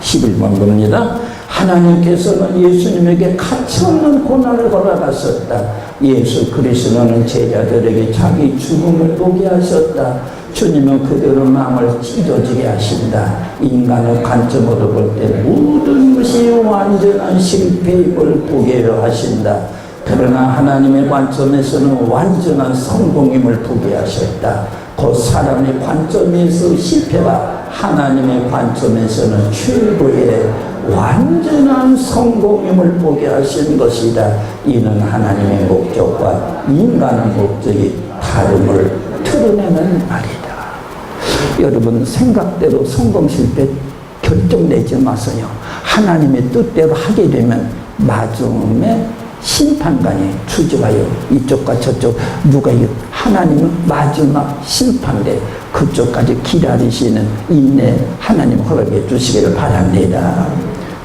11번 겁니다. 하나님께서는 예수님에게 가치없는 고난을 걸어갔었다. 예수 그리스도는 제자들에게 자기 죽음을 보게 하셨다. 주님은 그들의 마음을 찢어지게 하신다. 인간의 관점으로 볼 때 모든 것이 완전한 실패임을 보게 하신다. 그러나 하나님의 관점에서는 완전한 성공임을 보게 하셨다. 곧 사람의 관점에서 실패가 하나님의 관점에서는 최고의 완전한 성공임을 보게 하신 것이다. 이는 하나님의 목적과 인간의 목적이 다름을 드러내는 말이다. 여러분, 생각대로 성공 실패 결정내지 마세요. 하나님의 뜻대로 하게 되면 마지막에 심판관이 출제하여 이쪽과 저쪽 누가 하나님은 마지막 심판대 그쪽까지 기다리시는 인내 하나님 허락해 주시기를 바랍니다.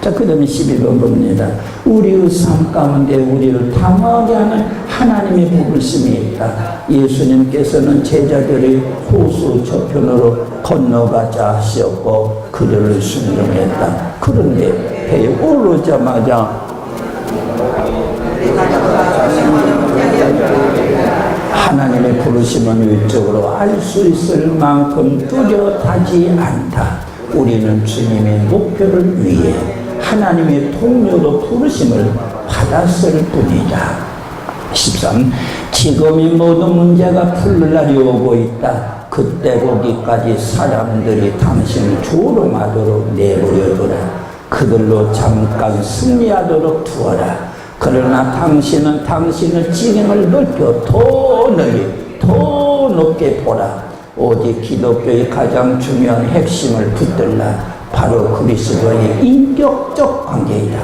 자, 그 다음에 11번 봅니다. 우리의 삶 가운데 우리를 당하게 하는 하나님의 부르심이 있다. 예수님께서는 제자들의 호수 저편으로 건너가자 하셨고 그들을 순종했다. 그런데 배에 오르자마자 하나님의 부르심은 위적으로 알 수 있을 만큼 뚜렷하지 않다. 우리는 주님의 목표를 위해 하나님의 통로로 부르심을 받았을 뿐이다. 13. 지금 이 모든 문제가 풀릴 날이 오고 있다. 그때 거기까지 사람들이 당신을 조롱하도록 내버려둬라. 그들로 잠깐 승리하도록 두어라. 그러나 당신은 당신의 지경을 넓혀 더 널리 더 높게 보라. 오직 기독교의 가장 중요한 핵심을 붙들라. 바로 그리스도의 인격적 관계이다.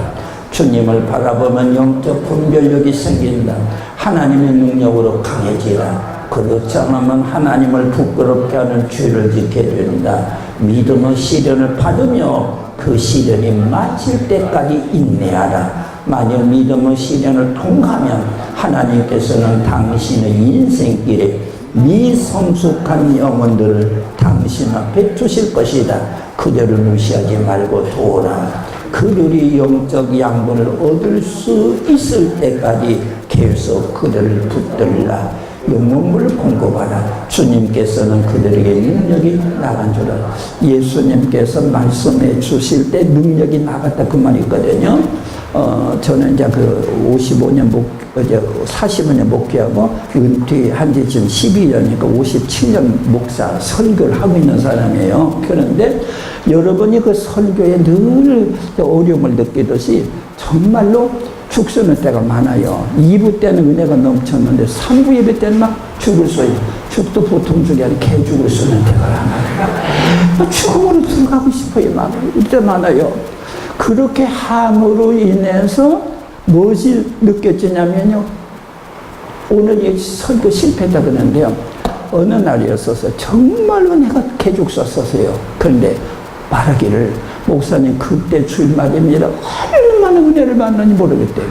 주님을 바라보면 영적 분별력이 생긴다. 하나님의 능력으로 강해지라. 그렇지 않으면 하나님을 부끄럽게 하는 죄를 짓게 된다. 믿음의 시련을 받으며 그 시련이 마칠 때까지 인내하라. 만약 믿음의 시련을 통과하면 하나님께서는 당신의 인생길에 미성숙한 영혼들을 당신 앞에 두실 것이다. 그들을 무시하지 말고 도우라. 그들이 영적 양분을 얻을 수 있을 때까지 계속 그들을 붙들라. 영혼을 공급하라. 주님께서는 그들에게 능력이 나간 줄 알아. 예수님께서 말씀해 주실 때 능력이 나갔다 그 말이 있거든요. 저는 이제 그 55년 45년 목회하고 은퇴한 지 지금 12년이니까 57년 목사 설교를 하고 있는 사람이에요. 그런데 여러분이 그 설교에 늘 어려움을 느끼듯이 정말로 죽쓰는 때가 많아요. 2부 때는 은혜가 넘쳤는데 3부 예배 때는 막 죽을 쏘요. 죽도 보통 죽이 아니라 개 죽을 쏘는 때가 많아요. 죽음으로 들어가고 싶어요. 막 이때 많아요. 그렇게 함으로 인해서 무엇이 느껴지냐면요. 오늘 이 설교 실패했다 그러는데요. 어느 날이었어서 정말 은혜가 개죽 썼었어요. 그런데 말하기를 목사님 그때 주일말입니다. 얼마나 은혜를 받는지 모르겠대요.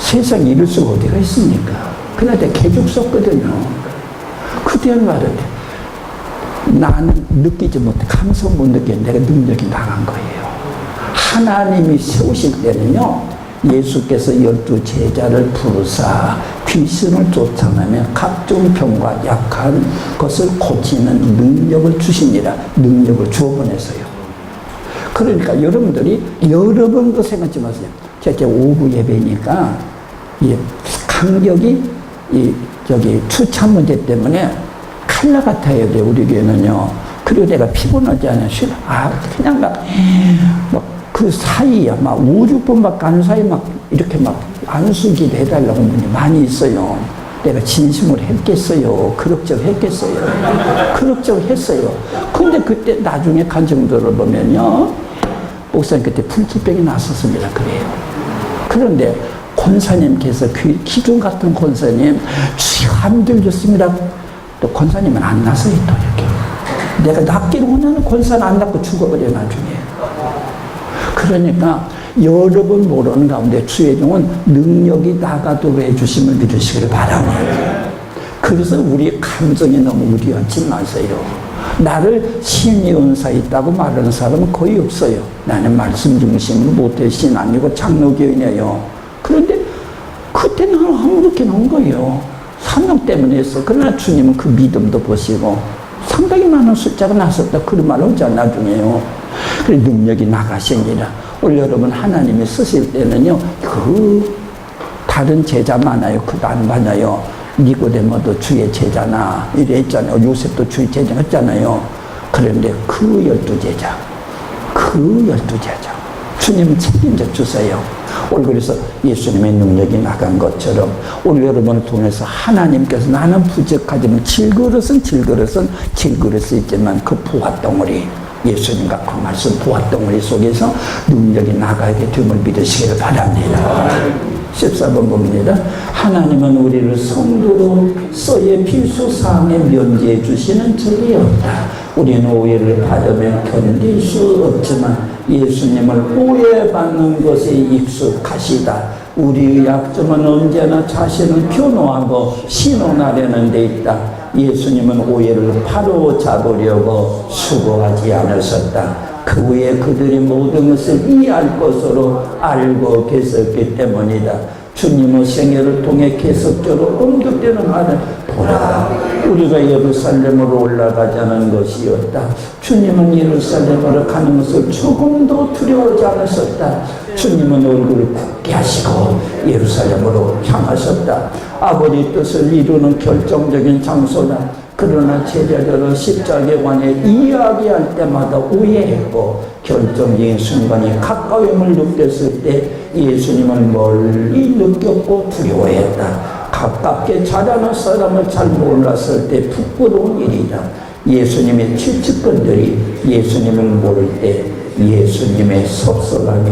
세상에 이럴 수가 어디가 있습니까? 그날 때 개죽 썼거든요. 그때 말을 나는 느끼지 못해 감성 못 느끼는 내가 능력이 나간 거예요. 하나님이 세우실 때는요, 예수께서 12제자를 부르사 귀신을 쫓아내며 각종 병과 약한 것을 고치는 능력을 주시니라. 능력을 주어보내서요. 그러니까 여러분들이 여러 번도 생각지 마세요. 제가 오후 예배니까 간격이 추참 문제 때문에 칼라 같아야 돼, 우리 교회는요. 그리고 내가 피곤하지 않아요. 그냥 그 사이에 막 5, 6분 막 가는 사이에 막 이렇게 막 안수기도 해달라고 분이 많이 있어요. 내가 진심으로 했겠어요? 그럭저럭 했겠어요? 그럭저럭 했어요. 근데 그때 나중에 간증들을 보면요, 목사님 그때 불치병이 났었습니다. 그래요. 그런데 권사님께서 기둥 같은 권사님, 주여 안 들렸습니다. 또 권사님은 안 나서요, 또 이렇게. 내가 낫기를 원하는 권사는 안 낫고 죽어버려, 나중에. 그러니까 여러분 모르는 가운데 주의 종은 능력이 나가도록 해주심을 믿으시기를 바랍니다. 그래서 우리 감정이 너무 우려하지 마세요. 나를 신의 은사 있다고 말하는 사람은 거의 없어요. 나는 말씀 중심으로 모태신 아니고 장로교인이에요. 그런데 그때 나는 아무렇게 나온 거예요. 사명 때문에 했어. 그러나 주님은 그 믿음도 보시고 상당히 많은 숫자가 나섰다. 그런 말 하지 않나 나중에요. 그래 능력이 나가시니라. 오늘 여러분 하나님이 쓰실 때는요, 다른 제자 많아요. 그거 안 많아요. 니고데모도 주의 제자나 이래 했잖아요. 요셉도 주의 제자 했잖아요. 그런데 그 12제자 주님은 책임져 주세요. 오늘 그래서 예수님의 능력이 나간 것처럼 오늘 여러분을 통해서 하나님께서 나는 부족하지만 질그릇은 있지만 그 부화덩어리, 예수님과 그 말씀 부화덩어리 속에서 능력이 나가게 됨을 믿으시기를 바랍니다. 14번 봅니다. 하나님은 우리를 성도로 써의 필수사항에 면제해 주시는 적이 없다. 우리는 오해를 받으면 견딜 수 없지만 예수님을 오해받는 것에 익숙하시다. 우리의 약점은 언제나 자신을 변호하고 신원하려는 데 있다. 예수님은 오해를 바로 잡으려고 수고하지 않으셨다. 그 후에 그들이 모든 것을 이해할 것으로 알고 계셨기 때문이다. 주님의 생애를 통해 계속적으로 언급되는 말은 보라, 우리가 예루살렘으로 올라가자는 것이었다. 주님은 예루살렘으로 가는 것을 조금도 두려워하지 않으셨다. 주님은 얼굴을 굳게 하시고 예루살렘으로 향하셨다. 아버지 뜻을 이루는 결정적인 장소다. 그러나 제자들은 십자가에 관해 이야기할 때마다 오해했고 결정적인 순간이 가까움을 느꼈을 때 예수님은 멀리 느꼈고 두려워했다. 가깝게 자라는 사람을 잘 몰랐을 때 부끄러운 일이다. 예수님의 최측근들이 예수님을 모를 때 예수님의 섭섭함이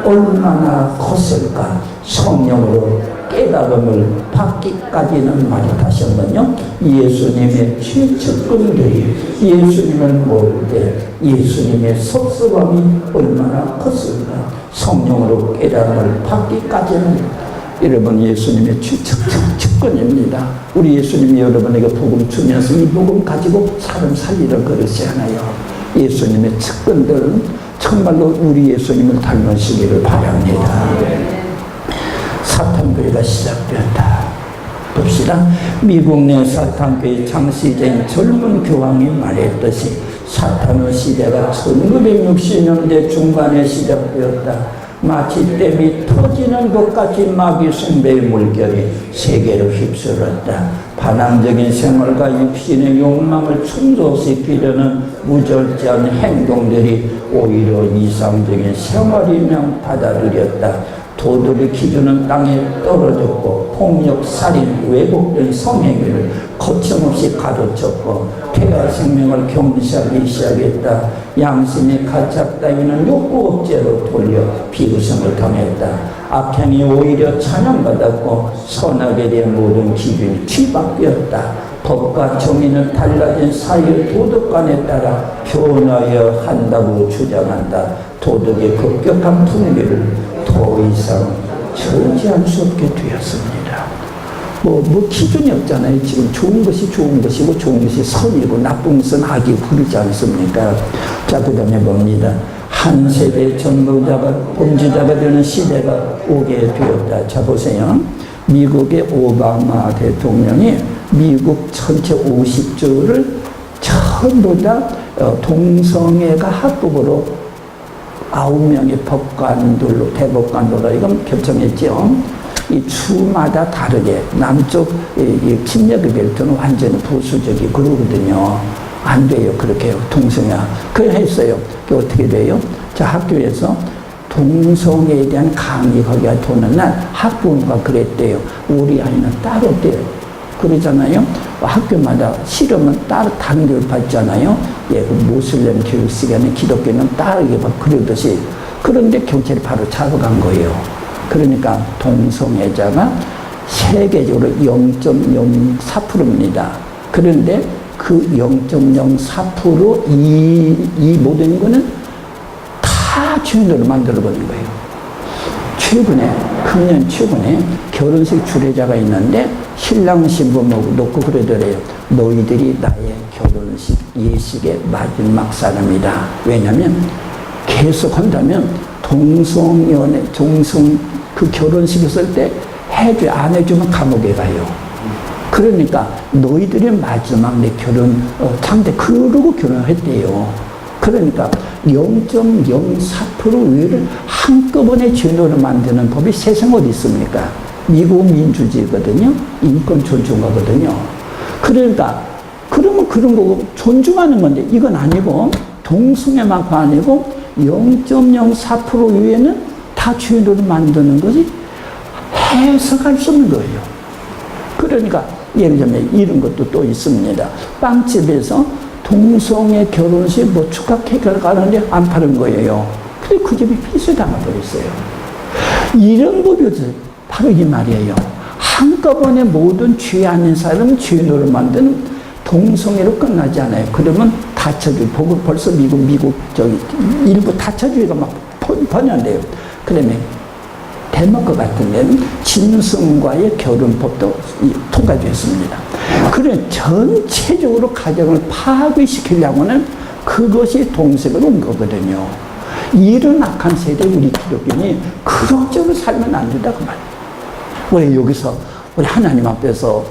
얼마나 컸을까. 성령으로 깨달음을 받기까지는 말이 다시 한번요. 예수님의 최측근들이 예수님을 모를 때 예수님의 섭섭함이 얼마나 컸을까. 성령으로 깨달음을 받기까지는. 여러분 예수님의 최측근입니다. 우리 예수님이 여러분에게 복음 주면서 이 복음 가지고 사람 살리는 그릇이 하나요. 예수님의 측근들은 정말로 우리 예수님을 닮으시기를 바랍니다. 사탄교회가 시작되었다. 봅시다. 미국 내 사탄교회 창시자인 젊은 교황이 말했듯이 사탄의 시대가 1960년대 중반에 시작되었다. 마치 댐이 터지는 것 같이 마귀 숭배의 물결이 세계를 휩쓸었다. 반항적인 생활과 육신의 욕망을 충족시키려는 무절제한 행동들이 오히려 이상적인 생활이며 받아들였다. 도덕의 기준은 땅에 떨어졌고 폭력, 살인, 왜곡된 성행위를 거침없이 가로쳤고 폐하 생명을 경시하기 시작했다. 양심이 가책 따위는 욕구 억제로 돌려 비웃음을 당했다. 악행이 오히려 찬양받았고 선악에 대한 모든 기준이 뒤바뀌었다. 법과 정의는 달라진 사회의 도덕관에 따라 변화해야 한다고 주장한다. 도덕의 급격한 풍기를 더 이상 저지할 수 없게 되었습니다. 뭐 기준이 없잖아요. 지금 좋은 것이 좋은 것이고 좋은 것이 선이고 나쁜 것은 악이 부르지 않습니까? 자, 그 다음에 봅니다. 한 세대 전부자가 범죄자가 되는 시대가 오게 되었다. 자 보세요. 미국의 오바마 대통령이 미국 전체 50주를 전부 다 동성애가 합법으로 9명의 법관들로 대법관으로 이건 결정했죠. 이 주마다 다르게 남쪽 이 침략의 벨트는 완전히 보수적이 그러거든요. 안 돼요. 그렇게 동성애. 그래 했어요. 그게 어떻게 돼요? 자, 학교에서 동성애에 대한 강의가 도는 날 학부모가 그랬대요. 우리 아이는 따로 없대요. 그러잖아요. 학교마다 실험은 따로 다른 교육 받잖아요. 예, 모슬렘 교육 시간에 기독교는 따르게 막 그러듯이. 그런데 경찰이 바로 잡아간 거예요. 그러니까 동성애자가 세계적으로 0.04%입니다. 그런데 그 0.04% 이 모든 거는 다 주인으로 만들어버린 거예요. 금년 최근에 결혼식 주례자가 있는데 신랑 신부 놓고 그러더래요. 너희들이 나의 결혼식 예식의 마지막 사람이다. 왜냐면 계속 한다면 그 결혼식 있을 때 안 해주면 감옥에 가요. 그러니까 너희들이 마지막 내 결혼 상대 그러고 결혼했대요. 그러니까 0.04% 위를 한꺼번에 죄노로 만드는 법이 세상에 어디 있습니까? 미국 민주주의거든요. 인권 존중하거든요. 그러니까 그러면 그런 거고 존중하는 건데 이건 아니고 동성애만큼 아니고 0.04% 위에는 다 죄노로 만드는 것이 해석할 수 없는 거예요. 그러니까 예를 들면 이런 것도 또 있습니다. 빵집에서 동성애 결혼식 축하 케이크를 가는데 안 파는 거예요. 근데 그 집이 폐쇄당해버렸어요. 이런 법이 바로 이 말이에요. 한꺼번에 모든 죄 아닌 사람 죄노를 만드는 동성애로 끝나지 않아요. 그러면 다처주의, 벌써 미국 일부 다처주의가 막 번연돼요. 그러면 덴마크 같은 데는 짐승과의 결혼법도 통과됐습니다. 그래 전체적으로 가정을 파괴시키려고는 그것이 동색으로 온 거거든요. 이런 악한 세대 우리 기독교인이 그런 쪽으로 살면 안 된다고 말이에요. 우리 여기서 우리 하나님 앞에서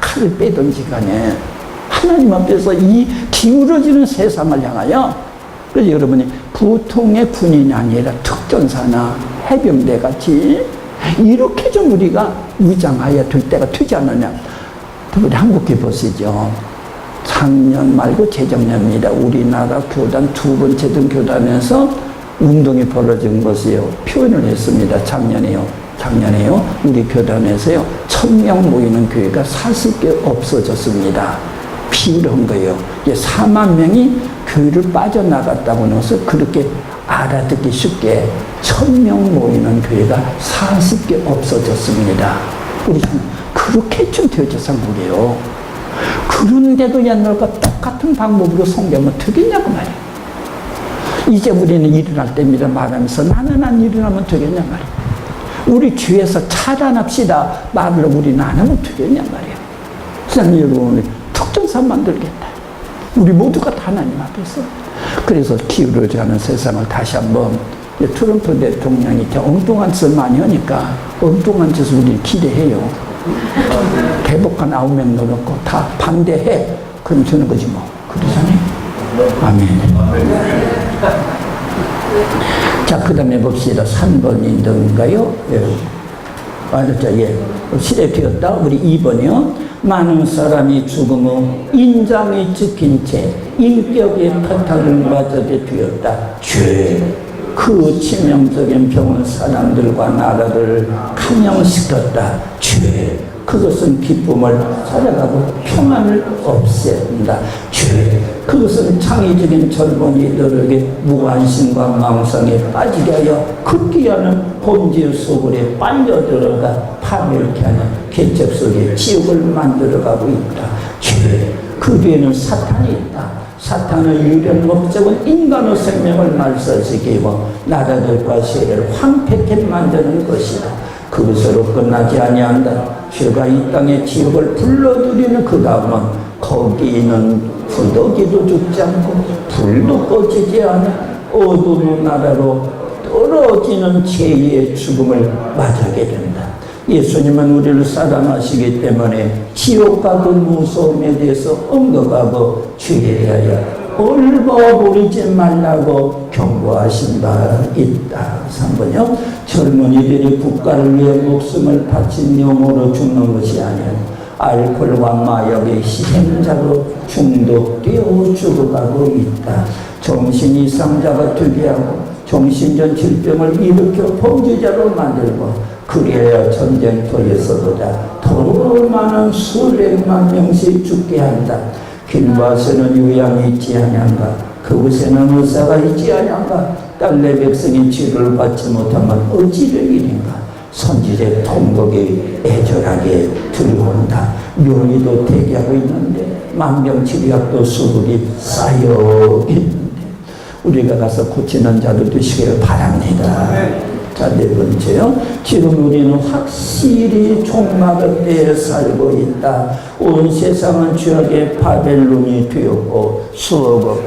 칼을 빼든지 간에 하나님 앞에서 이 기울어지는 세상을 향하여 그래서 여러분이 보통의 군인이 아니라 특전사나 해병대 같이 이렇게 좀 우리가 위장하여 될 때가 되지 않느냐. 우리 한국에 보시죠. 작년 말고 재작년입니다. 우리나라 교단 두 번째 등 교단에서 운동이 벌어진 것이요. 표현을 했습니다. 작년에요. 우리 교단에서요. 1000명 모이는 교회가 40개 없어졌습니다. 비유를 한 거예요. 4만 명이 교회를 빠져나갔다고 해서 그렇게 알아듣기 쉽게 1000명 모이는 교회가 40개 없어졌습니다. 우리 그렇게 좀 되어져서 한 거예요. 그런데도 옛날과 똑같은 방법으로 성경을 되겠냐고 말이에요. 이제 우리는 일어날 때입니다 말하면서 나는 안 일어나면 되겠냐 말이에요. 우리 주에서 차단합시다 말을 우리는 안 하면 되겠냐 말이에요. 그래서 여러분 특전사 만들겠다. 우리 모두가 다 하나님 앞에서. 그래서 기울어져 가는 세상을 다시 한번 트럼프 대통령이 엉뚱한 짓을 많이 하니까 엉뚱한 짓을 우리는 기대해요. 대법관 9명 넣어놓고 다 반대해. 그럼 되는 거지 뭐. 그러잖아요. 아멘. 자, 그 다음에 봅시다. 3번인가요? 시대 되었다. 우리 2번이요. 많은 사람이 죽음 후 인장이 찍힌 채 인격의 파탄을 맞아게 되었다. 죄. 그 치명적인 병은 사람들과 나라를 감염시켰다. 죄. 그것은 기쁨을 찾아가고 평안을 없앤다. 죄. 그것은 창의적인 젊은이들에게 무관심과 망상에 빠지게 하여 급기야는 범죄 속으로 빨려들어가 파멸케 하는 개척 속에 지옥을 만들어가고 있다. 죄. 그 뒤에는 사탄이 있다. 사탄의 유일한 목적은 인간의 생명을 말살시키고 나라들과 세계를 황폐케 만드는 것이다. 그것으로 끝나지 아니한다. 죄가 이 땅의 지옥을 불러들이는 그 다음은 거기 있는 구더기도 죽지 않고 불도 꺼지지 않아 어둠의 나라로 떨어지는 죄의 죽음을 맞게 된다. 예수님은 우리를 사랑하시기 때문에 지옥과 그 무서움에 대해서 언급하고 주의에 대하여 얼버무리지 말라고 경고하신 바 있다. 3번요. 젊은이들이 국가를 위해 목숨을 바친 영으로 죽는 것이 아니라 알코올과 마약의 희생자로 중독되어 죽어가고 있다. 정신 이상자가 되게 하고 정신적 질병을 일으켜 범죄자로 만들고 그래야 전쟁터에서보다 더 많은 수백만 명씩 죽게 한다. 길바에는 요양이 있지 아니한가? 그곳에는 의사가 있지 아니한가? 딸내 백성이 치료를 받지 못하면 어찌 되기는가? 선지자 통곡이 애절하게 들어온다. 묘리도 대기하고 있는데 만병치료약도 수급이 쌓여 있는데 우리가 가서 고치는 자도 되시기를 바랍니다. 자, 네 번째요. 지금 우리는 확실히 종말의 때에 살고 있다. 온 세상은 죄악의 바벨론이 되었고 수억억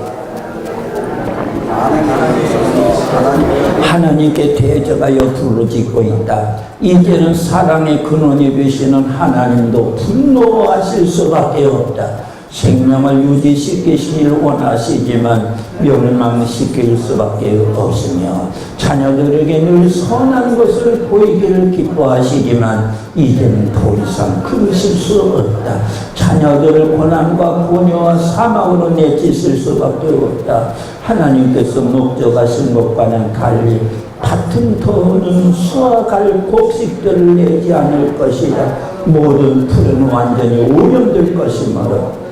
하나님께 대적하여 부르짖고 있다. 이제는 사랑의 근원이 되시는 하나님도 분노하실 수밖에 없다. 생명을 유지시키시길 원하시지만 멸망시킬 수밖에 없으며 자녀들에게 늘 선한 것을 보이기를 기뻐하시지만 이제는 더 이상 그러실 수 없다. 자녀들을 고난과 고뇌와 사망으로 내치실 수밖에 없다. 하나님께서 목적하신 것과는 달리 같은 터는 수확할 곡식들을 내지 않을 것이다. 모든 풀은 완전히 오염될 것이므로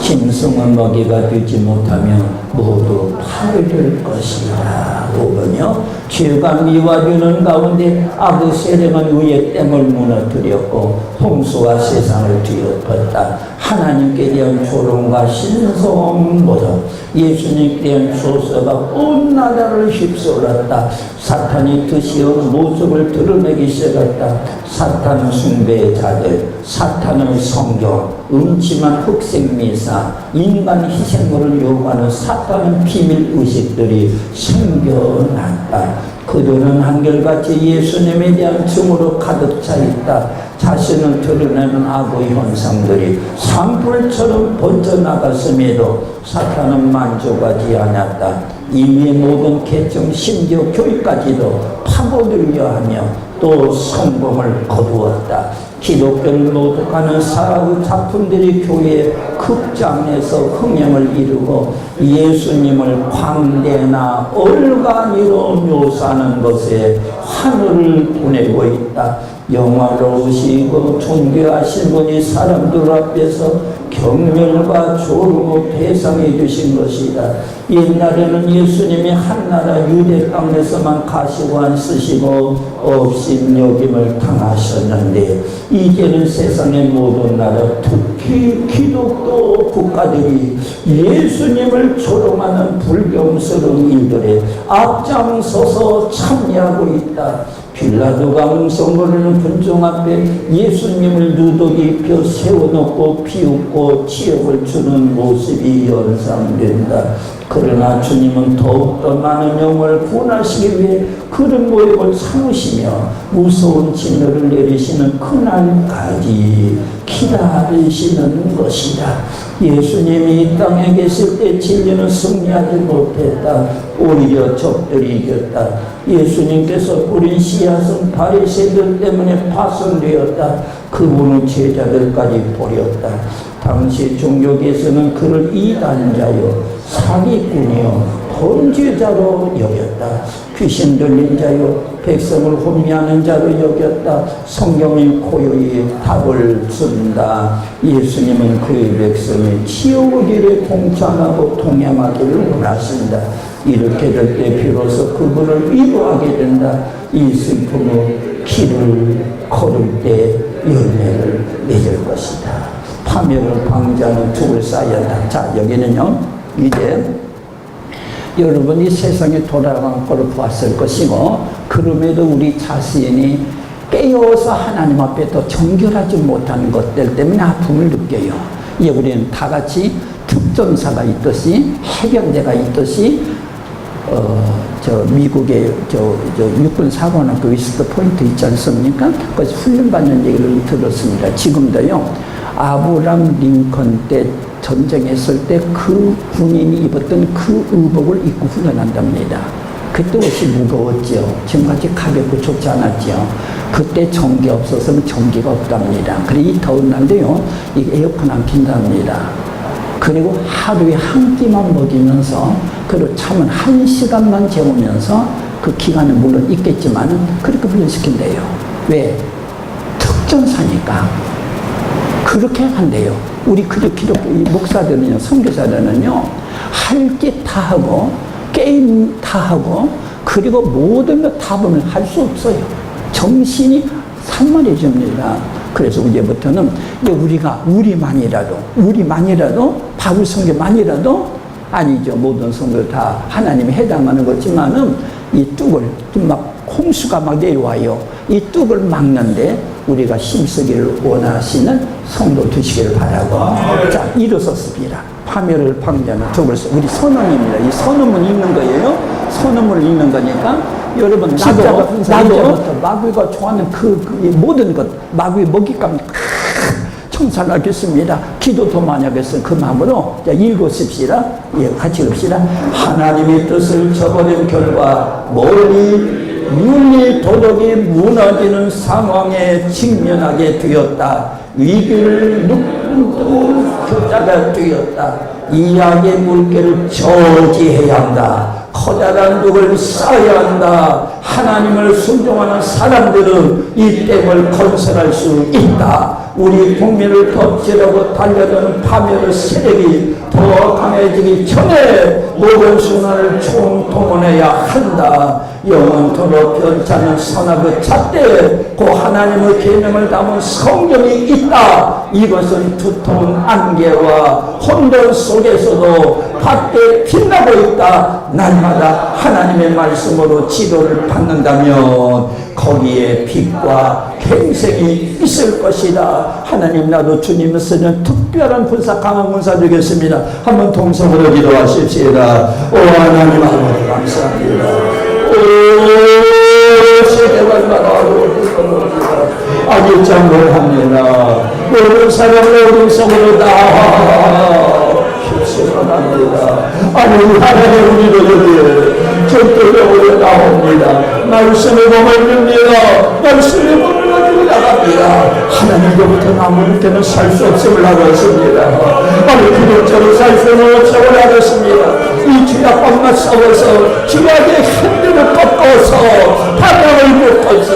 짐승은 먹이가 되지 못하면 모두 파괴될 것이다. 5번요. 죄가 미화되는 가운데 악의 세력은 위의 댐을 무너뜨렸고 홍수가 세상을 뒤엎었다. 하나님께 대한 조롱과 신성 모두 예수님께 대한 조서가 온 나라를 휩쓸었다. 사탄이 드시어 모습을 드러내기 시작했다. 사탄 숭배의 자들, 사탄의 성경, 음침한 흑색미사, 인간 희생물을 요구하는 사탄의 비밀의식들이 생겨났다. 그들은 한결같이 예수님에 대한 증오로 가득 차 있다. 자신을 드러내는 악의 현상들이 산불처럼 번져나갔음에도 사탄은 만족하지 않았다. 이미 모든 계층 심지어 교육까지도 파고들려 하며 또 성공을 거두었다. 기독교를 모독하는 사랑의 작품들이 교회 극장에서 흥행을 이루고 예수님을 광대나 얼간이로 묘사하는 것에 하늘을 보내고 있다. 영화로우시고 존귀하신 분이 사람들 앞에서 경멸과 조롱의 대상이 되신 것이다. 옛날에는 예수님이 한나라 유대 땅에서만 가시관 쓰시고 업신여김을 당하셨는데 이제는 세상의 모든 나라 특히 기독교 국가들이 예수님을 조롱하는 불경스러운 일들에 앞장서서 참여하고 있다. 빌라도가 웅성거리는 군중 앞에 예수님을 누더기 입혀 세워놓고 비웃고 치욕을 주는 모습이 연상된다. 그러나 주님은 더욱더 많은 영혼을 구원하시기 위해 그런 모욕을 참으시며 무서운 진노를 내리시는 그날까지 기다리시는 것이다. 예수님이 이 땅에 계실 때 진리는 승리하지 못했다. 오히려 적들이 이겼다. 예수님께서 뿌린 씨앗은 바리새인들 때문에 파손되었다. 그분은 제자들까지 버렸다. 당시 종교계에서는 그를 이단자요, 사기꾼이요, 범죄자로 여겼다. 귀신 들린 자요, 백성을 혼미하는 자로 여겼다. 성경이 고요히 답을 준다. 예수님은 그의 백성이 지옥의 길에 공찬하고 동행하기를 원하신다. 이렇게 될 때 비로소 그분을 위로하게 된다. 이 슬픔의 길을 걸을 때 열매를 맺을 것이다. 파멸을 방지하는 둑을 쌓였다. 자, 여기는요, 이제 여러분이 세상에 돌아간 걸 보았을 것이고, 그럼에도 우리 자신이 깨어서 하나님 앞에 더 정결하지 못하는 것들 때문에 아픔을 느껴요. 예, 우리는 다 같이 특전사가 있듯이, 해병대가 있듯이, 미국의 육군사관학교 위스트 포인트 있지 않습니까? 거기서 훈련받는 얘기를 들었습니다. 지금도요, 아브람 링컨 때 전쟁했을 때 그 군인이 입었던 그 의복을 입고 훈련한답니다. 그때 옷이 무거웠죠. 지금같이 가볍고 좋지 않았죠. 그때 전기 없어서는 전기가 없답니다. 그리고 이 더운 날도요, 이 에어컨 안 킨답니다. 그리고 하루에 한 끼만 먹이면서, 그리고 잠은 1시간만 재우면서, 그 기간은 물론 있겠지만은 그렇게 훈련시킨대요. 왜? 특전사니까. 그렇게 한대요. 우리 목사들은요, 선교사들은요, 할 게 다 하고, 게임 다 하고, 그리고 모든 것 다 보면 할 수 없어요. 정신이 산만해집니다. 그래서 이제부터는 우리만이라도 바울 성교만이라도 아니죠. 모든 성도 다 하나님에 해당하는 거지만은 이 뚝을 막 홍수가 막 내려와요. 이 뚝을 막는데 우리가 힘쓰기를 원하시는 성도 되시기를 바라고. 자, 일어섰습니다. 파멸을 방지하는 뚝을 우리 선언입니다. 이 선언문 읽는 거예요. 선언문을 읽는 거니까 여러분, 나도 마귀가 좋아하는 그 모든 것, 마귀 먹잇감 청산하겠습니다. 기도 더 많이 하겠어요. 그 마음으로 읽으십시다. 예, 같이 읽읍시다. 하나님의 뜻을 저버린 결과 멀리 윤리 도덕이 무너지는 상황에 직면하게 되었다. 위기를 눕는 교자가 되었다. 이 악의 물결을 저지해야 한다. 커다란 둑을 쌓아야 한다. 하나님을 순종하는 사람들은 이 댐을 건설할 수 있다. 우리 국민을 덮치려고 달려드는 파멸의 세력이 더 강해지기 전에 모든 순환을 총동원해야 한다. 영원토록 변치 않는 선악의 잣대에 그 하나님의 계명을 담은 성경이 있다. 이것은 두터운 안개와 혼돈 속에서도 밝게 빛나고 있다. 날마다 하나님의 말씀으로 지도를 받는다면 거기에 빛과 갱생이 있을 것이다. 하나님, 나도 주님을 쓰는 특별한 분사, 강한 분사 되겠습니다. 한번 동성으로 기도하십시다. 오 하나님, 아버지 감사합니다. 오 세대가 나라로 아기 장로합니다. 모든 사람을 오른손으로 나와 힘쓰러납니다. 아니 하나님, 우리도 여기 전도적으로 나옵니다. 말씀의 몸을 듭니다. 말씀의 몸을 가지고 나갑니다. 하나님로부터 나무님께는 살 수 없음을 알았습니다. 아니 기독자로 살 수는 없음을 알았습니다. 이 죄악과 싸워서 죄악의 흔들을 꺾어서 바닥을 묶어서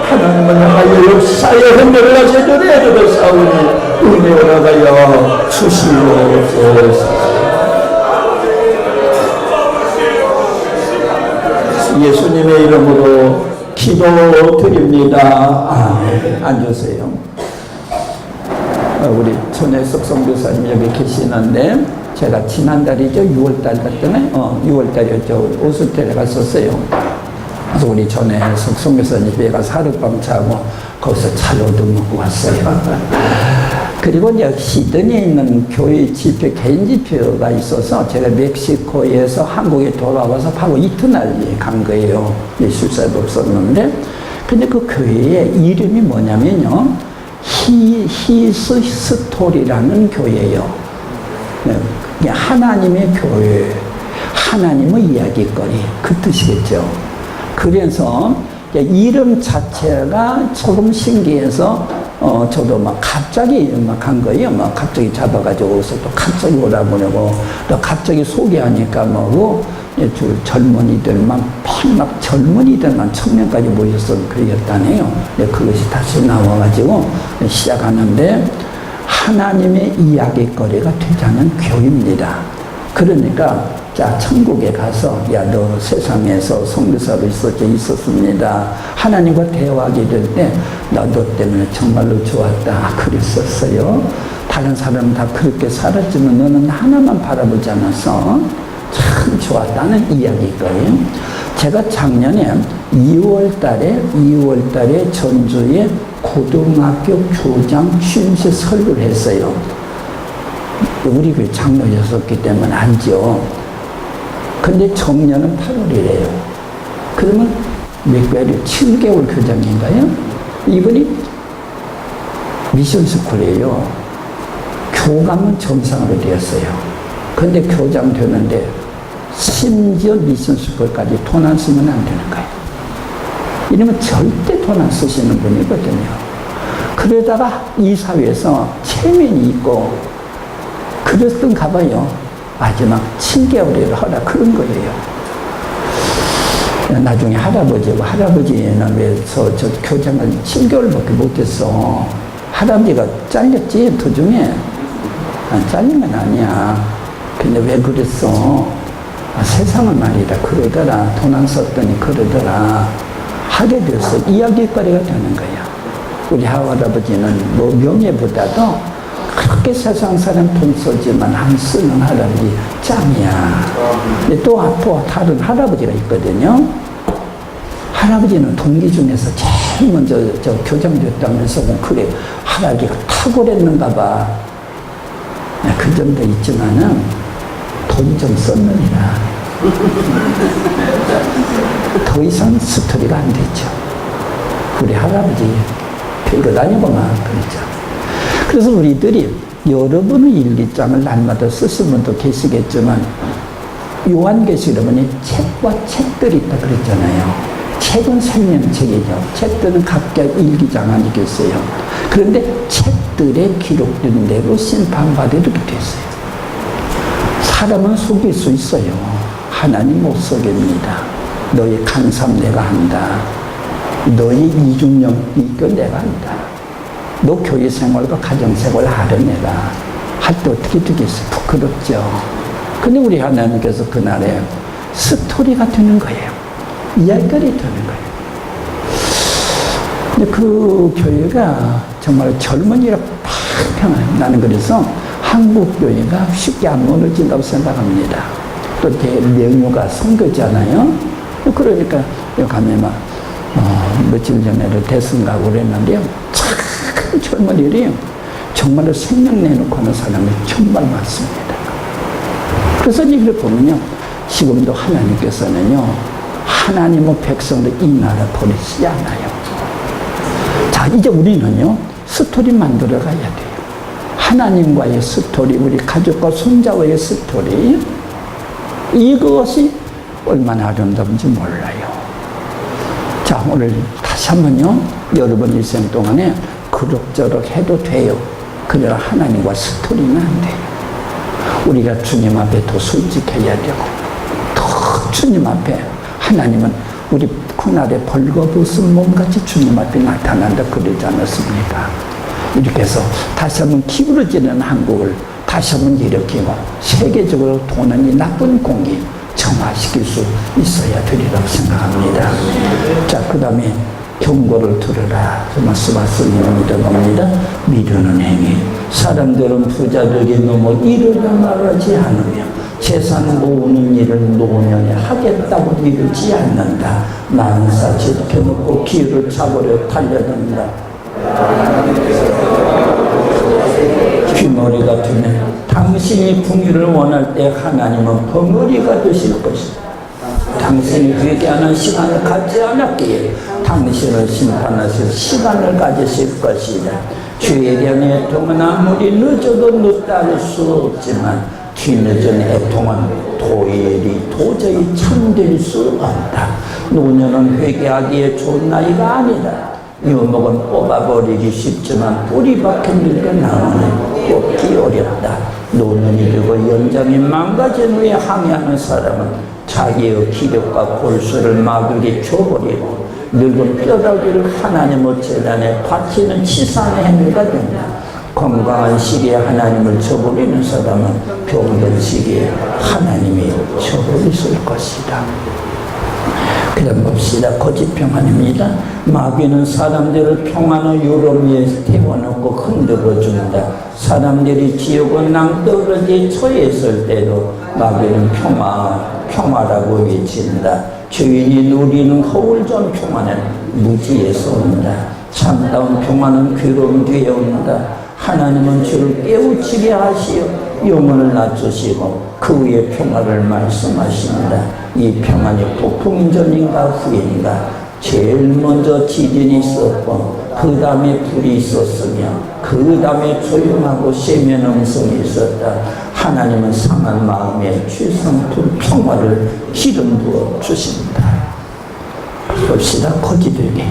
하나님을 향하여 역사의 흔들을 하셔도 내주도 싸우니 은혜로 나가여 주시옵소서. 예수님의 이름으로 기도드립니다. 아멘. 앉으세요. 우리 천혜석 선교사님 여기 계시는데, 제가 지난달이죠, 6월달 갔더니 6월달이었죠, 오스트리아 갔었어요. 그래서 우리 천혜석 선교사님 집에 가서 하룻밤 자고 거기서 차로도 먹고 왔어요. 그리고 이제 시드니에 있는 교회 집회, 개인 집회가 있어서 제가 멕시코에서 한국에 돌아와서 바로 이튿날 간 거예요. 술사도 없었는데. 근데 그 교회의 이름이 뭐냐면요, 히스토리라는 교회예요. 네, 하나님의 교회, 하나님의 이야기거리, 그 뜻이겠죠. 그래서 이름 자체가 조금 신기해서 저도 막 갑자기 막 간 거예요. 막 갑자기 잡아가지고서 또 갑자기 오라고 그러고, 또 갑자기 소개하니까 뭐고, 젊은이들만, 막 젊은이들만 1000명까지 모였던 교회였다네요. 그것이 다시 나와가지고 시작하는데, 하나님의 이야기거리가 되자는 교회입니다. 그러니까, 자, 천국에 가서, 야, 너 세상에서 선교사로 있었습니다. 하나님과 대화하게 될 때, 너 때문에 정말로 좋았다. 그랬었어요. 다른 사람은 다 그렇게 살았지만 너는 하나만 바라보지 않아서 참 좋았다는 이야기거예요. 제가 작년에 2월 달에 전주에 고등학교 교장 취임식 설교를 했어요. 우리 교회 장로였었기 때문에 알죠. 근데 정년은 8월이래요. 그러면 몇 개월이 7개월 교장인가요? 이분이 미션스쿨이에요. 교감은 정상으로 되었어요. 근데 교장 되는데 심지어 미션스쿨까지 돈 안 쓰면 안 되는 거예요. 이러면 절대 돈 안 쓰시는 분이거든요. 그러다가 이 사회에서 체면이 있고 그랬던가 봐요. 마지막 7개월이라 하라 그런 거예요. 나중에 할아버지고 할아버지는 왜서 저 교장을 7개월밖에 못했어. 할아버지가 잘렸지 도중에. 잘린 건 아니야. 근데 왜 그랬어? 세상은 말이다 그러더라. 돈 안 썼더니 그러더라. 하게 돼서 이야기거리가 되는 거야. 우리 할아버지는 뭐 명예보다도 그렇게 세상 사람 돈 쓰지만 안 쓰는 할아버지 짱이야. 근데 또 다른 할아버지가 있거든요. 할아버지는 동기 중에서 제일 먼저 교장 됐다면서 그래 할아버지가 탁월했는가 봐. 그 정도 있지만은 돈 좀 썼느니라. 더 이상 스토리가 안 되죠. 우리 할아버지 별거 아니구만 그러죠. 그래서 우리들이 여러분의 일기장을 날마다 쓰신 분도 계시겠지만 요한계시록에 책과 책들이 있다 그랬잖아요. 책은 설명책이죠. 책들은 각각 일기장 아니겠어요. 그런데 책들에 기록된 대로 심판받으리게 됐어요. 사람은 속일 수 있어요. 하나님 못 속입니다. 너희 간섭 내가 한다. 너희 이중령 이거 내가 한다. 너 교회 생활과 가정 생활 하려 내가 할 때 어떻게 되겠어요? 부끄럽죠. 근데 우리 하나님께서 그날에 스토리가 되는 거예요. 이야기거리 되는 거예요. 근데 그 교회가 정말 젊은이라 팍평해요. 나는 그래서 한국 교회가 쉽게 안 무너진다고 생각합니다. 또 대명료가 선교잖아요. 그러니까 여기 가면 막 며칠 전에도 대선 가고 그랬는데요. 참 젊은이들이 정말로 생명 내놓고 하는 사람이 정말 많습니다. 그래서 이걸 보면요. 지금도 하나님께서는요. 하나님의 백성들 이 나라 버리시지 않아요. 자, 이제 우리는요. 스토리 만들어 가야 돼요. 하나님과의 스토리, 우리 가족과 손자와의 스토리. 이것이 얼마나 아름다운지 몰라요. 자, 오늘 다시 한번요. 여러분 일생 동안에 그럭저럭 해도 돼요. 그러나 하나님과 스토리는 안 돼요. 우리가 주님 앞에 더 솔직해야 되고 더 주님 앞에 하나님은 우리 그날에 벌거벗은 몸같이 주님 앞에 나타난다 그러지 않았습니까? 이렇게 해서 다시 한번 기울어지는 한국을 다시 한번 일으키고 세계적으로 도는 이 나쁜 공기 정화시킬 수 있어야 되리라고 생각합니다. 자, 그 다음에 경고를 들으라. 그 말씀을 믿어봅니다. 미루는 행위. 사람들은 부자들이 너무 이르려 말하지 않으며 재산 모으는 일을 노년에 하겠다고 미루지 않는다. 만사 지켜놓고 기회를 잡으려 달려든다. 귀머리가 되면 당신이 풍요를 원할 때 하나님은 벙어리가 되실 것이다. 당신이 회개하는 시간을 갖지 않았기에 당신을 심판하실 시간을 가지실 것이다. 주에 대한 애통은 아무리 늦어도 늦다 할 수 없지만 뒤늦은 애통은 도저히 참될 수 없다. 노년은 회개하기에 좋은 나이가 아니다. 유목은 뽑아버리기 쉽지만 뿌리 박힌 늙어 나무는 뽑기 어렵다. 노년이 되고 연장이 망가진 후에 항해하는 사람은 자기의 기력과 골수를 마귀에게 줘버리고 늙은 뼈다귀를 하나님의 재단에 바치는 치사한 행위가 된다. 건강한 시기에 하나님을 저버리는 사람은 병든 시기에 하나님이 저버리실 것이다. 그럼 봅시다. 거짓 평안입니다. 마귀는 사람들을 평안의 유럽 위에 태워놓고 흔들어 준다. 사람들이 지옥의 낭떠러지에 처해 있을 때도 마귀는 평화라고 외친다. 주인이 누리는 허울전 평안은 무지에서 온다. 참다운 평안은 괴로움 뒤에 온다. 하나님은 주를 깨우치게 하시어 영혼을 낮추시고 그 위에 평화를 말씀하십니다. 이 평안이 폭풍 전인가 후인가? 제일 먼저 지진이 있었고 그 다음에 불이 있었으며 그 다음에 조용하고 세면 음성이 있었다. 하나님은 상한 마음에 최상품 평화를 기름 부어 주십니다. 봅시다. 거지들에게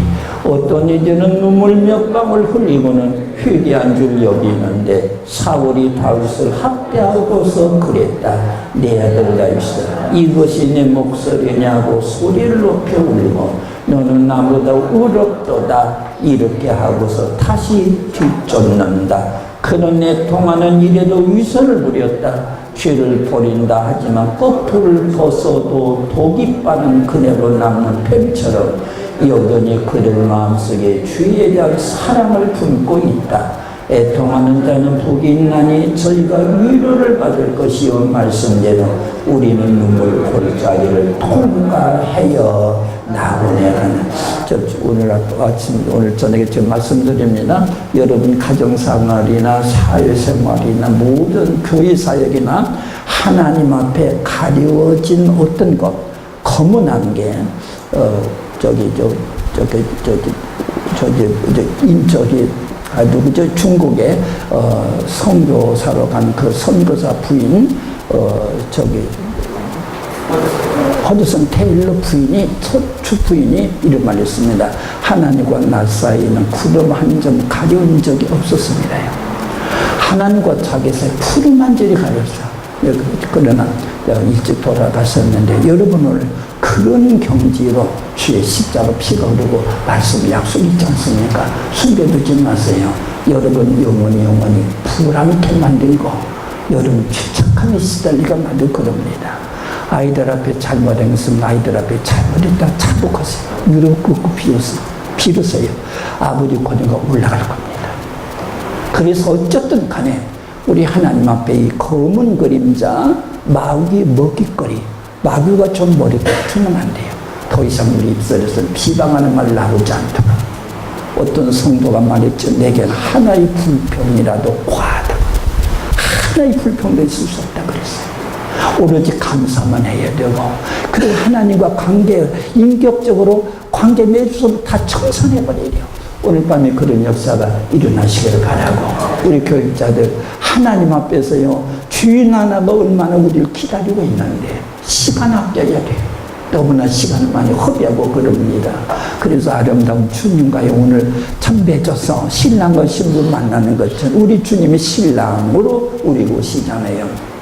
어떤 이들은 눈물 몇 방울 흘리고는 회개한 줄 여기는데 사울이 다윗을 학대하고서 그랬다. 내 아들 다윗아, 이것이 내 목소리냐고 소리를 높여 울고 너는 나보다 의롭도다 이렇게 하고서 다시 뒤쫓는다. 그는 내 통하는 일에도 위선을 부렸다. 죄를 버린다 하지만 껍질을 벗어도 독이 빠는 그네로 남는 뱀처럼 여전히 그들 마음속에 주에 대한 사랑을 품고 있다. 애통하는 자는 복이 있나니 저희가 위로를 받을 것이요 말씀대로 우리는 눈물 골짜기를 통과하여 나오네 가는. 오늘 저녁에 좀 말씀드립니다. 여러분 가정생활이나 사회생활이나 모든 교회사역이나 하나님 앞에 가려워진 어떤 것, 검은 안개, 누구죠? 중국에 선교사로 간 그 선교사 부인 허드슨 테일러 부인이 첫 주 부인이 이런 말을 했습니다. 하나님과 나 사이에는 구름 한 점 가려운 적이 없었습니다. 하나님과 자기 사이 푸른 한 점이 가렸어. 그러나 일찍 돌아가셨는데 여러분 오늘 그런 경지로 주의 십자가 피가 흐르고 말씀 약속 있지 않습니까? 숨겨두지 마세요. 여러분 영원히 불안케 만든 거, 여러분 죄책감에 시달리게 만들 겁니다. 아이들 앞에 잘못 행했으면 아이들 앞에 잘못했다 자복하세요. 무릎 꿇고 비로세요. 아버지 권위가 올라갈 겁니다. 그래서 어쨌든 간에 우리 하나님 앞에 이 검은 그림자, 마귀의 먹잇거리, 마귀가 좀 머리가 주면 안 돼요. 더 이상 우리 입술에서 비방하는 말 나오지 않도록. 어떤 성도가 말했죠. 내게는 하나의 불평이라도 과하다. 하나의 불평도 있을 수 없다 그랬어요. 오로지 감사만 해야 되고, 그리고 하나님과 관계, 인격적으로 관계 맺어서 다 청산해버리려. 오늘 밤에 그런 역사가 일어나시기를 바라고, 우리 교육자들 하나님 앞에서요, 주인 하나가 얼마나 우리를 기다리고 있는데 시간 아껴야 돼요. 너무나 시간을 많이 허비하고 그럽니다. 그래서 아름다운 주님과의 오늘 참 맺어서 신랑과 신부 만나는 것처럼 우리 주님이 신랑으로 우리 오시잖아요.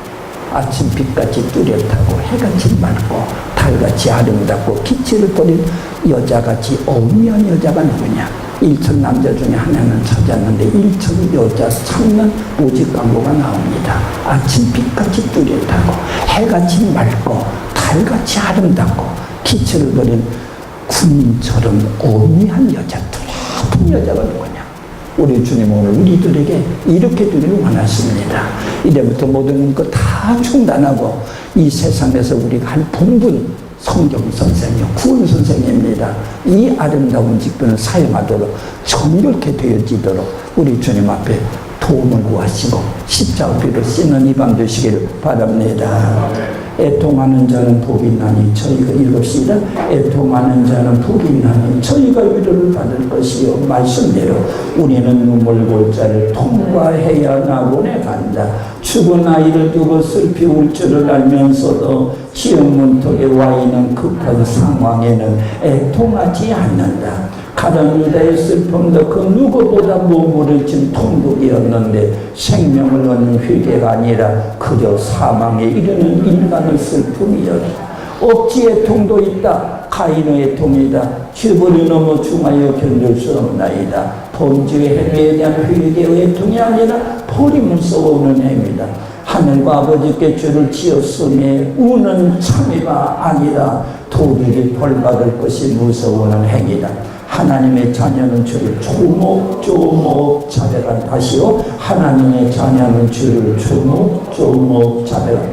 아침 빛같이 뚜렷하고 해같이 맑고 달같이 아름답고 기치를 버린 여자같이 오묘한 여자가 누구냐? 1천 남자 중에 하나는 찾았는데 1천 여자 찾는 오직 광고가 나옵니다. 아침 빛같이 뚜렷하고 해같이 맑고 달같이 아름답고 기치를 버린 군인처럼 오묘한 여자, 뚜렷한 여자가 누구냐? 우리 주님 오늘 우리들에게 이렇게 되기를 원하십니다. 이제부터 모든 것 다 중단하고 이 세상에서 우리가 할 본분 성경 선생님, 구원 선생님입니다. 이 아름다운 직분을 사용하도록 정결케 되어지도록 우리 주님 앞에 도움을 구하시고 십자가 피로 씻는 이 밤 되시기를 바랍니다. 애통하는 자는 복이 있나니 저희가 읽읍시다. 애통하는 자는 복이 있나니 저희가 위로를 받을 것이요 말씀대로 우리는 눈물 골짜기를 통과해야 낙원에 간다. 죽은 아이를 두고 슬피 울 줄을 알면서도 지옥 문턱에 와 있는 급한 상황에는 애통하지 않는다. 가장 유다의 슬픔도 그 누구보다 몸부를 친 통곡이었는데 생명을 얻는 회개가 아니라 그저 사망에 이르는 인간의 슬픔이었다. 억지의 통도 있다. 가인의 애통이다. 죄벌이 넘어 중하여 견딜 수 없나이다. 범죄의 행위에 대한 회개의 애통이 아니라 버림을 쏘오는 행위다. 하늘과 아버지께 죄를 지었음에 우는 참회가 아니라 도둑이 벌받을 것이 무서워하는 행위다. 하나님의 자녀는 죄를 조목조목 자백한 다시요. 하나님의 자녀는 죄를 조목조목 자백한.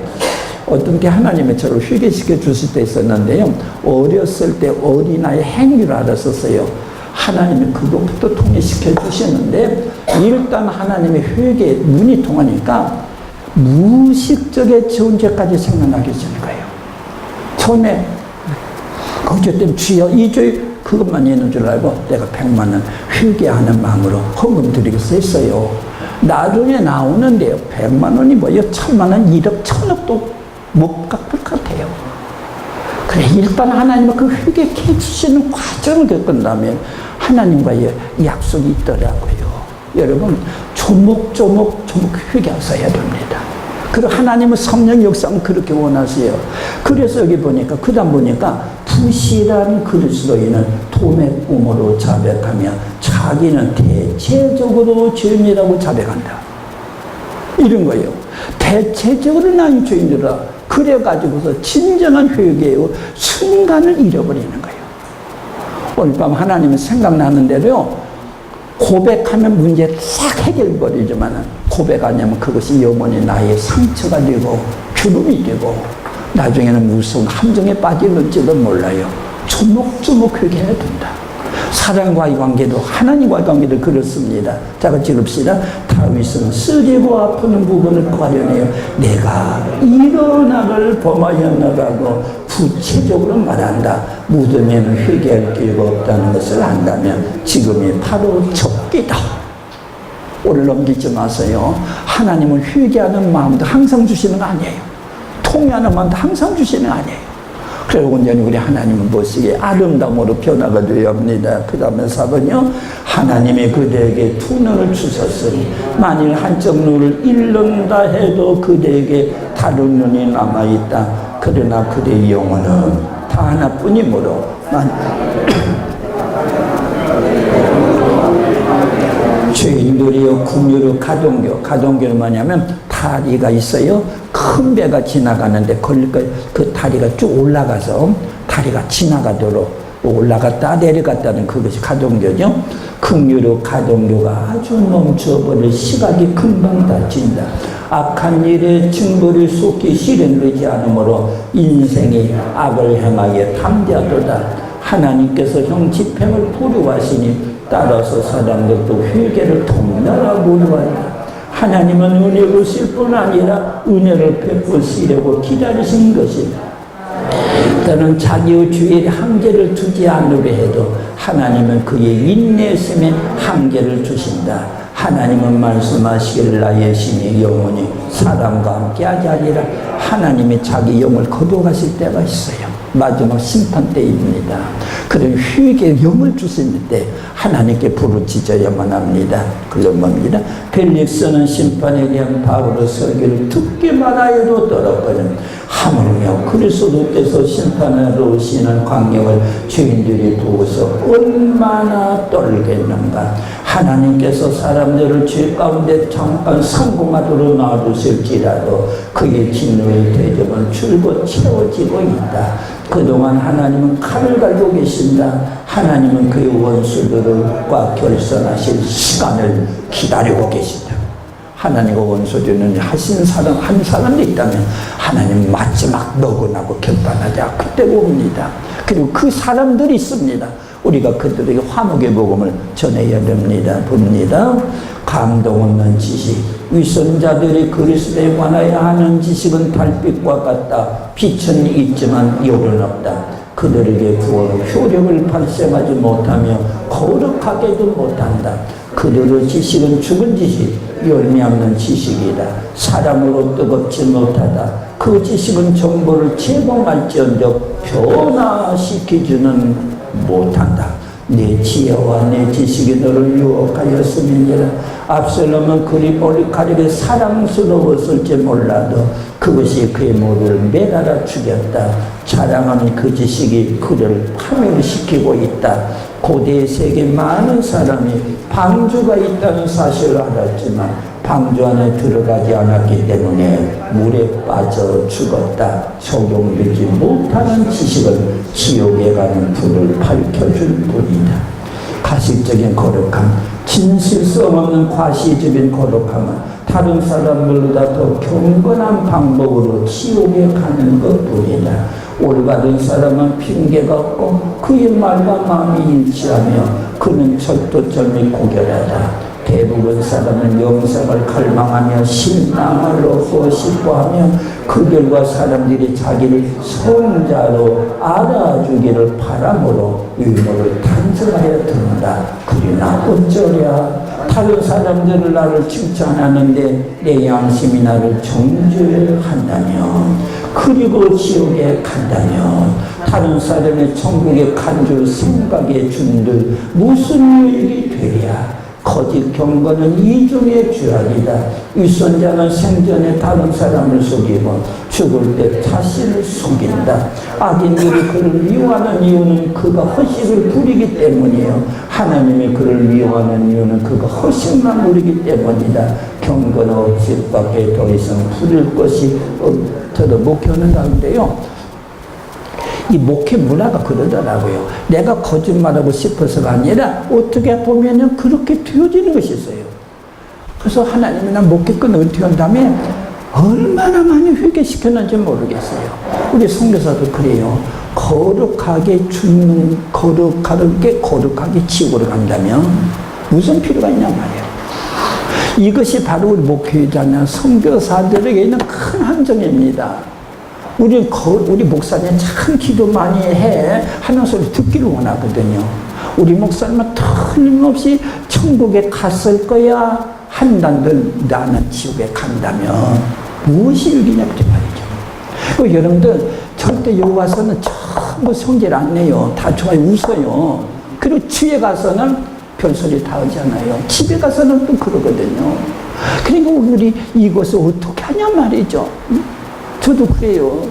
어떤 게 하나님의 저를 회개시켜 주실 때 있었는데요. 어렸을 때 어린아이 행위를 알았었어요. 하나님이 그것부터 통일시켜 주시는데 일단 하나님의 회개에 눈이 통하니까 무의식적의 존재까지 생각나게 되는 거예요. 처음에 어쨌든 주여 이주에 그것만 있는 줄 알고 내가 100만 원 회개하는 마음으로 헌금 드리겠어 했어요. 나중에 나오는데요. 100만 원이 뭐예요? 1000만 원, 1억, 1000억도 못 갚을 것 같아요. 그래, 일단 하나님은 그 회개해 주시는 과정을 겪은다면 하나님과의 약속이 있더라고요. 여러분, 조목조목 회개하셔야 됩니다. 그리고 하나님은 성령 역사는 그렇게 원하세요. 그래서 여기 보니까, 그 다음 보니까, 부실한 그리스도인은 도매 꿈으로 자백하며 자기는 대체적으로 죄인이라고 자백한다. 이런 거예요. 대체적으로 나는 죄인이라. 그래가지고서 진정한 회개의 순간을 잃어버리는 거예요. 오늘 밤 하나님은 생각나는 대로요, 고백하면 문제 싹 해결버리지만 고백하냐면 그것이 영원히 나의 상처가 되고 주름이 되고 나중에는 무서운 함정에 빠질지도 몰라요. 조목조목 회개해야 된다. 사랑과의 관계도 하나님과의 관계도 그렇습니다. 자, 같이 읽읍시다. 다윗은 쓰리고 아프는 부분을 가려내어 내가 일어나를 범하였노라고 구체적으로 말한다. 무덤에는 회개할 기회가 없다는 것을 안다면 지금이 바로 적기다. 오늘 넘기지 마세요. 하나님은 회개하는 마음도 항상 주시는 거 아니에요. 통회하는 마음도 항상 주시는 거 아니에요. 그래서 온전히 우리 하나님은 무엇이게 아름다움으로 변화가 되어야 합니다. 그 다음에 4번요. 하나님이 그대에게 두 눈을 주셨으니 만일 한쪽 눈을 잃는다 해도 그대에게 다른 눈이 남아있다. 그러나 그대의 영혼은 다 하나뿐이므로 죄인들이요 궁유로 가동교는 뭐냐면 다리가 있어요. 큰 배가 지나가는데 그 다리가 쭉 올라가서 다리가 지나가도록 올라갔다 내려갔다는 그것이 가동교죠. 긍휼로 가동교가 아주 멈춰버릴 시각이 금방 닫힌다. 악한 일에 징벌이 속히 실행되지 않으므로 인생이 악을 행하여 담대하도다. 하나님께서 형 집행을 보류하시니 따라서 사람들도 회개를 통렬하고 보류한다. 하나님은 은혜로 쓸 뿐 아니라 은혜를 베푸시려고 기다리신 것이 때는 자기의 주일에 한계를 두지 않으려 해도 하나님은 그의 인내심에 한계를 주신다. 하나님은 말씀하시길 나의 신이 영원히 사람과 함께 하지 아니라 하나님이 자기 영을 거둬가실 때가 있어요. 마지막 심판 때입니다. 그런 회개의 영을 주실 때 하나님께 부르짖어야만 합니다. 그건 뭡니다? 벨릭스는 심판에 대한 바울의 설교를 듣기만 하여도 떨어버린 하물며 그리스도께서 심판하러 오시는 광경을 죄인들이 보고서 얼마나 떨겠는가. 하나님께서 사람들을 죄 가운데 잠깐 상공하도록 놔두실지라도 그의 진노의 대접은 줄곧 채워지고 있다. 그동안 하나님은 칼을 갈고 계신다. 하나님은 그의 원수들과 결선하실 시간을 기다리고 계신다. 하나님과 원수들은 하신 사람 한 사람이 있다면 하나님 마지막 너그나고 결단하자 그때 옵니다. 그리고 그 사람들이 있습니다. 우리가 그들에게 화목의 복음을 전해야 됩니다. 봅니다. 감동 없는 지식, 위선자들이 그리스도에 관하여 하는 지식은 달빛과 같다. 빛은 있지만 열은 없다. 그들에게 구원 효력을 발생하지 못하며 거룩하게도 못한다. 그들의 지식은 죽은 지식, 열매 없는 지식이다. 사람으로 뜨겁지 못하다. 그 지식은 정보를 제공할지언정 변화시키지는 못한다. 내 지혜와 내 지식이 너를 유혹하였음이니라. 압살롬은 그리 머리카락에 사랑스러웠을지 몰라도 그것이 그의 모두를 매달아 죽였다. 자랑하는 그 지식이 그를 파멸시키고 있다. 고대 세계 많은 사람이 방주가 있다는 사실을 알았지만 방주 안에 들어가지 않았기 때문에 물에 빠져 죽었다. 적용되지 못하는 지식은 지옥에 가는 불을 밝혀줄 뿐이다. 가식적인 거룩함, 진실성 없는 과시적인 거룩함은 다른 사람들보다 더 경건한 방법으로 지옥에 가는 것뿐이다. 올바른 사람은 핑계가 없고 그의 말과 마음이 일치하며 그는 철도철미 고결하다. 대부분 사람은 영생을 갈망하며 신앙을 얻고 싶어하며 그 결과 사람들이 자기를 성자로 알아주기를 바람으로 의무를 단정하여 든다. 그러나 어쩌랴. 다른 사람들은 나를 칭찬하는데 내 양심이 나를 정죄한다면, 그리고 지옥에 간다면 다른 사람의 천국에 간 줄 생각해 준들 무슨 유익이 되랴. 거짓 경건은 이중의 죄악이다. 윗선자는 생전에 다른 사람을 속이고 죽을 때 자신을 속인다. 악인들이 그를 미워하는 이유는 그가 허식을 부리기 때문이에요. 하나님이 그를 미워하는 이유는 그가 허식만 부리기 때문이다. 경건 억지밖에 더 이상 부릴 것이 없도록 목회하는 가운데요, 이 목회 문화가 그러더라고요. 내가 거짓말하고 싶어서가 아니라 어떻게 보면 그렇게 되어지는 것이 있어요. 그래서 하나님이 나 목회권 은퇴한 다음에 얼마나 많이 회개시켰는지 모르겠어요. 우리 선교사도 그래요. 거룩하게 죽는, 거룩하게 지옥으로 간다면 무슨 필요가 있냐 말이에요. 이것이 바로 우리 목회자나 선교사들에게는 큰 함정입니다. 우리 목사님 참 기도 많이 해. 하는 소리 듣기를 원하거든요. 우리 목사님은 틀림없이 천국에 갔을 거야 한다는데 나는 지옥에 간다면 무엇이 유리냐 그 말이죠. 여러분들 절대 여기 와서는 전부 성질 안 내요. 다 좋아요. 웃어요. 그리고 주에 가서는 별소리 다 하잖아요. 집에 가서는 또 그러거든요. 그러니까 우리 이것을 어떻게 하냐 말이죠. 저도 그래요.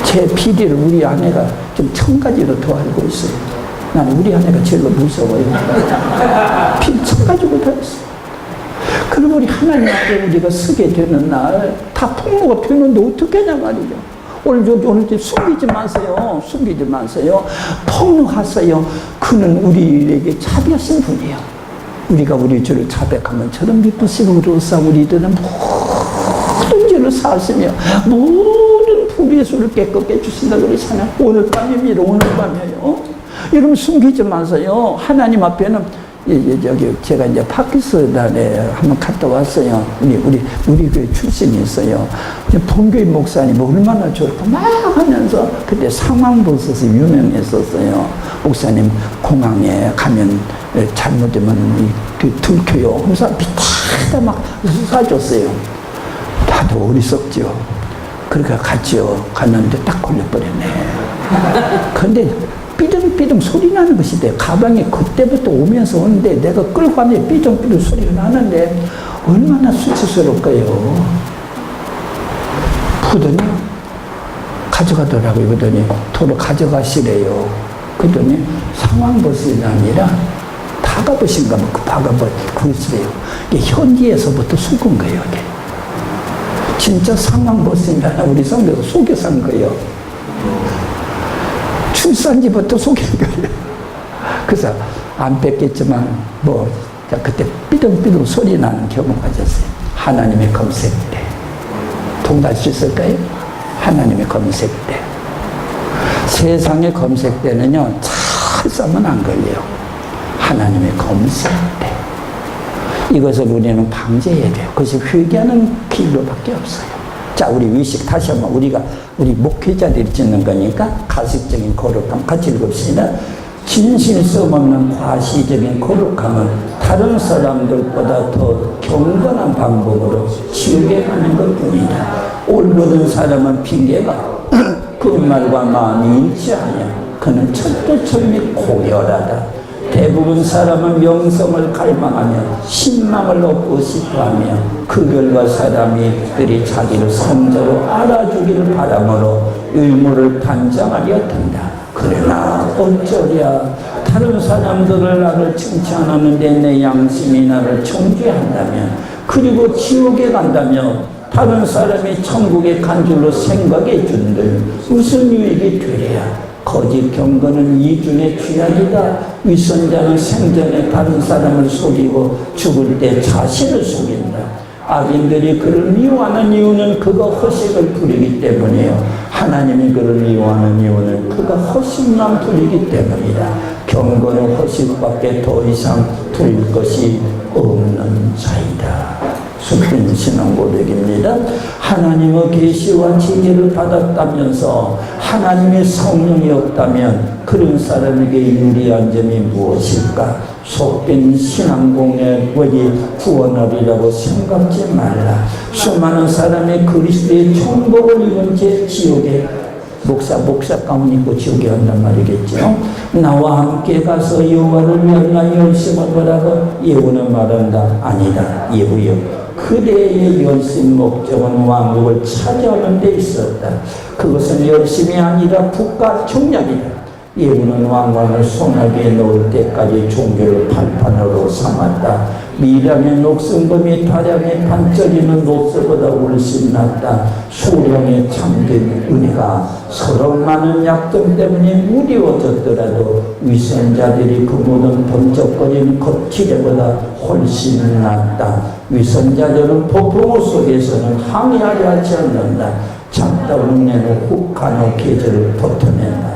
제 비리를 우리 아내가 좀 1000가지로 더 알고 있어요. 나는 우리 아내가 제일 무서워요. 비리 1000가지로 더 있어요. 그럼 우리 하나님 앞에 우리가 서게 되는 날 다 폭로가 되는데 어떻게 하냐 말이죠. 오늘 숨기지 마세요. 숨기지 마세요. 폭로하세요. 그는 우리에게 자비하신 분이에요. 우리가 우리 주를 자백하면 저런 미쁘시고로서 우리들은 모든 죄를 사하시며 모든 불의의 수를 깨끗게 주신다 그러잖아요. 오늘 밤입니다. 오늘 밤이에요. 여러분 숨기지 마세요. 하나님 앞에는 제가 이제 파키스탄에 한번 갔다 왔어요. 우리 교회 출신이 있어요. 본교회 목사님 얼마나 좋고 막 하면서 그때 상황버섯이 유명했었어요. 목사님 공항에 가면 잘못되면 들켜요. 그래서 비타다 막 쏴줬어요. 다들 어리석죠. 그러니까 갔죠. 갔는데 딱 걸려버렸네. 근데 삐둥삐둥 소리 나는 것이 돼요. 가방이 그때부터 오면서 오는데 내가 끌고 가면 삐둥삐둥 소리가 나는데 얼마나 수치스러울까요. 그러더니 가져가더라고요. 그러더니 도로 가져가시래요. 그러더니 상황버섯이 아니라 다가버신가 뭐 그 다가버 그러시래요. 이게 현지에서부터 속은 거예요. 이게. 진짜 상황버섯이나 우리 성도가 속여서 한 거예요. 출산지부터 속인 거예요. 그래서 안 뺐겠지만 그때 삐둥삐둥 소리 나는 경험 가졌어요. 하나님의 검색 때. 동의할 수 있을까요? 하나님의 검색 때. 세상의 검색 때는요, 잘 싸면 안 걸려요. 하나님의 검색 때. 이것을 우리는 방지해야 돼요. 그것이 회개하는 길로밖에 없어요. 자, 우리 의식 다시 한번 우리 목회자들이 짓는 거니까 가식적인 거룩함 같이 읽읍시다. 진실성 없는 과시적인 거룩함은 다른 사람들보다 더 경건한 방법으로 지옥에 가는 것 뿐이다. 올바른 사람은 핑계가 그 말과 마음이 일치하냐. 그는 철도철미 고열하다. 대부분 사람은 명성을 갈망하며 신망을 얻고 싶어하며 그 결과 사람들이 자기를 성자로 알아주기를 바람으로 의무를 단정하려 든다. 그러나 어쩌랴. 다른 사람들을 나를 칭찬하는데 내 양심이 나를 정죄한다면, 그리고 지옥에 간다면 다른 사람이 천국에 간 줄로 생각해 준들 무슨 유익이 되랴. 거짓 경건은 이중의 죄악이다. 윗선자는 생전에 다른 사람을 속이고 죽을 때 자신을 속인다. 악인들이 그를 미워하는 이유는 그가 허식을 부리기 때문이에요. 하나님이 그를 미워하는 이유는 그가 허식만 부리기 때문이다. 경건은 허식밖에 더 이상 부릴 것이 없는 자이다. 속된 신앙 고백입니다. 하나님의 계시와 지혜를 받았다면서 하나님의 성령이 없다면 그런 사람에게 유리한 점이 무엇일까? 속된 신앙 고백이 구원하리라고 생각지 말라. 수많은 사람이 그리스도의 천복을 입은 채 지옥에 목사 가운 입고 지옥에 간단 말이겠죠. 나와 함께 가서 여호와를 위한 나 열심을 보라고 예후는 말한다. 아니다. 예후여. 그대의 열심 목적은 왕국을 차지하는 데 있었다. 그것은 열심이 아니라 국가 정략이다. 예후는 왕관을 손아귀에 넣을 때까지 종교를 판판으로 삼았다. 미량의 녹슨금이 다량의 반짝이는 녹색보다 훨씬 낫다. 소량의 참된 은혜가 서로 많은 약점 때문에 무리워졌더라도 위선자들이 그 모든 번쩍거리는 겉기대보다 훨씬 낫다. 위선자들은 폭풍우 속에서는 항의하려 하지 않는다. 작다 흉내는 혹하는 계절을 버텨낸다.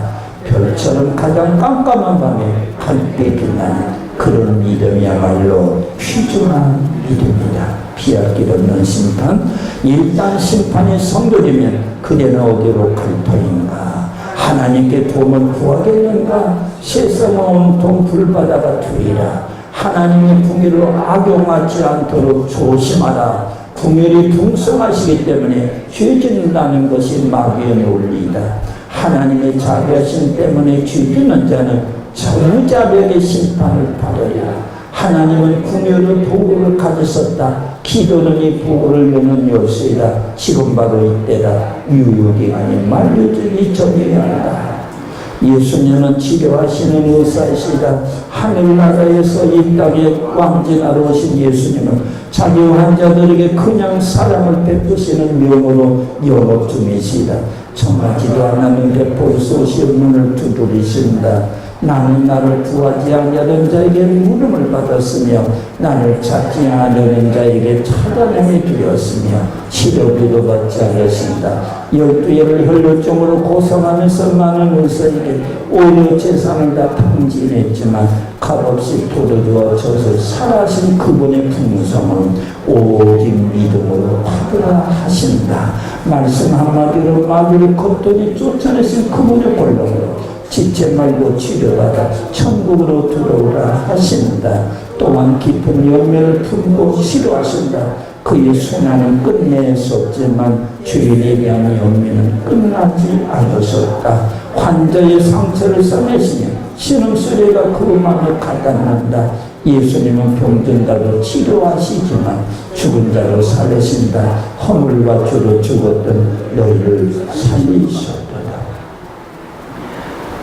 별처럼 가장 깜깜한 밤에 밝게 빛나는 그런 믿음이야말로 귀중한 믿음이다. 피할 길 없는 심판. 일단 심판이 성도되면 그대는 어디로 갈 터인가? 하나님께 도움을 구하겠는가? 세상은 온통 불바다가 되리라. 하나님의 궁유를 악용하지 않도록 조심하라. 궁율이 풍성하시기 때문에 죄 짓는다는 것이 마귀의 논리이다. 하나님의 자비하심 때문에 죄짓는 자는 저유자벽의 심판을 받으리라. 하나님은 궁유의 보고를 가지셨다. 기도는 이 보고를 여는 열쇠이다. 지금 바로 이때다. 유효기간이 만료되기 전이어야 한다. 예수님은 치료하시는 의사이시다. 하늘나라에서 이 땅에 왕진하러 오신 예수님은 자기 환자들에게 그냥 사랑을 베푸시는 명으로 영업 중이시다. 정하지도 않았는데 벌써 오시는 문을 두드리신다. 나는 나를 구하지 않는 자에게 물음을 받았으며 나를 찾지 않는 자에게 찾아내게 되었으며 치료비도 받지 않으신다. 12해를 혈루증으로 고생하면서 많은 의사에게 오히려 재산을 다 탕진했지만 값없이 도려주어 젖을 살아신 그분의 풍성은 오직 믿음으로 받으라 하신다. 말씀 한마디로 마귀를 걷더니 쫓아내신 그분의 권능으로 지체 말고 치료받아 천국으로 들어오라 하신다. 또한 깊은 열매를 품고 치료하신다. 그의 순환은 끝낼 수 없지만 주인에 대한 연민은 끝나지 않으셨다. 환자의 상처를 써내시며 신음소리가 그 마음에 가닿는다. 예수님은 병든 자로 치료하시지만 죽은 자로 살리신다. 허물과 죄로 죽었던 너희를 살리셨다.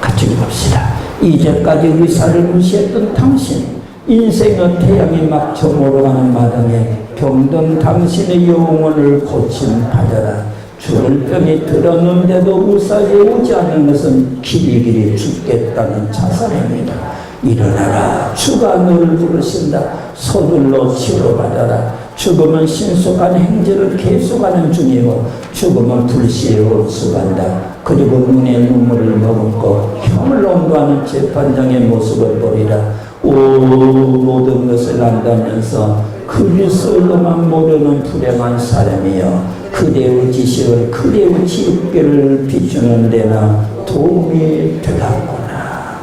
같이 봅시다. 이제까지 의사를 무시했던 당신, 인생의 태양이 막 저물어가는 마당에 병든 당신의 영혼을 고침받아라. 죽을 병이 들었는데도 의사에 오지 않는 것은 길이길이 죽겠다는 자살입니다. 일어나라. 주가 너를 부르신다. 서둘러 치료받아라. 죽음은 신속한 행진을 계속하는 중이고 죽음은 불시에 홀수간다. 그리고 눈에 눈물을 머금고 혐을 온도하는 재판장의 모습을 보리라. 모든 것을 안다면서 그리스도만 모르는 불행한 사람이여, 그대의 지식을 그대의 지식을 비추는 데나 도움이 되겠구나.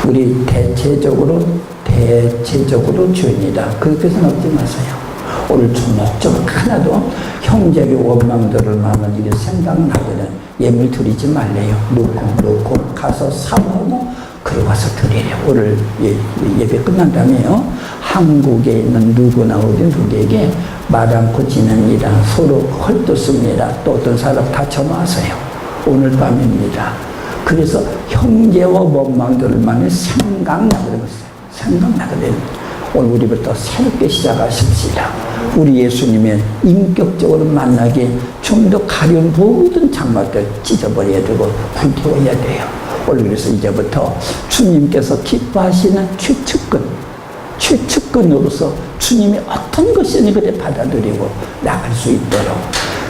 우리 대체적으로 죄입니다. 그렇게 생각하지 마세요. 오늘 조목조목 하나도 형제의 원망들을 마음을 이렇게 생각나거든. 예물 드리지 말래요. 놓고 가서 사모하고 그리고 와서 드리래요. 오늘 예배 끝난다며요. 한국에 있는 누구나 우리 누구에게 말 않고 지냅니다. 서로 헐뜯습니다. 또 어떤 사람 다쳐마세요. 오늘 밤입니다. 그래서 형제와 원망들만이 생각나거든요. 오늘 우리부터 새롭게 시작하십시다. 우리 예수님의 인격적으로 만나기 좀 더 가려운 모든 장막들 찢어버려야 되고 불태워야 돼요. 오늘 그래서 이제부터 주님께서 기뻐하시는 최측근으로서 주님이 어떤 것이니 그래 받아들이고 나갈 수 있도록,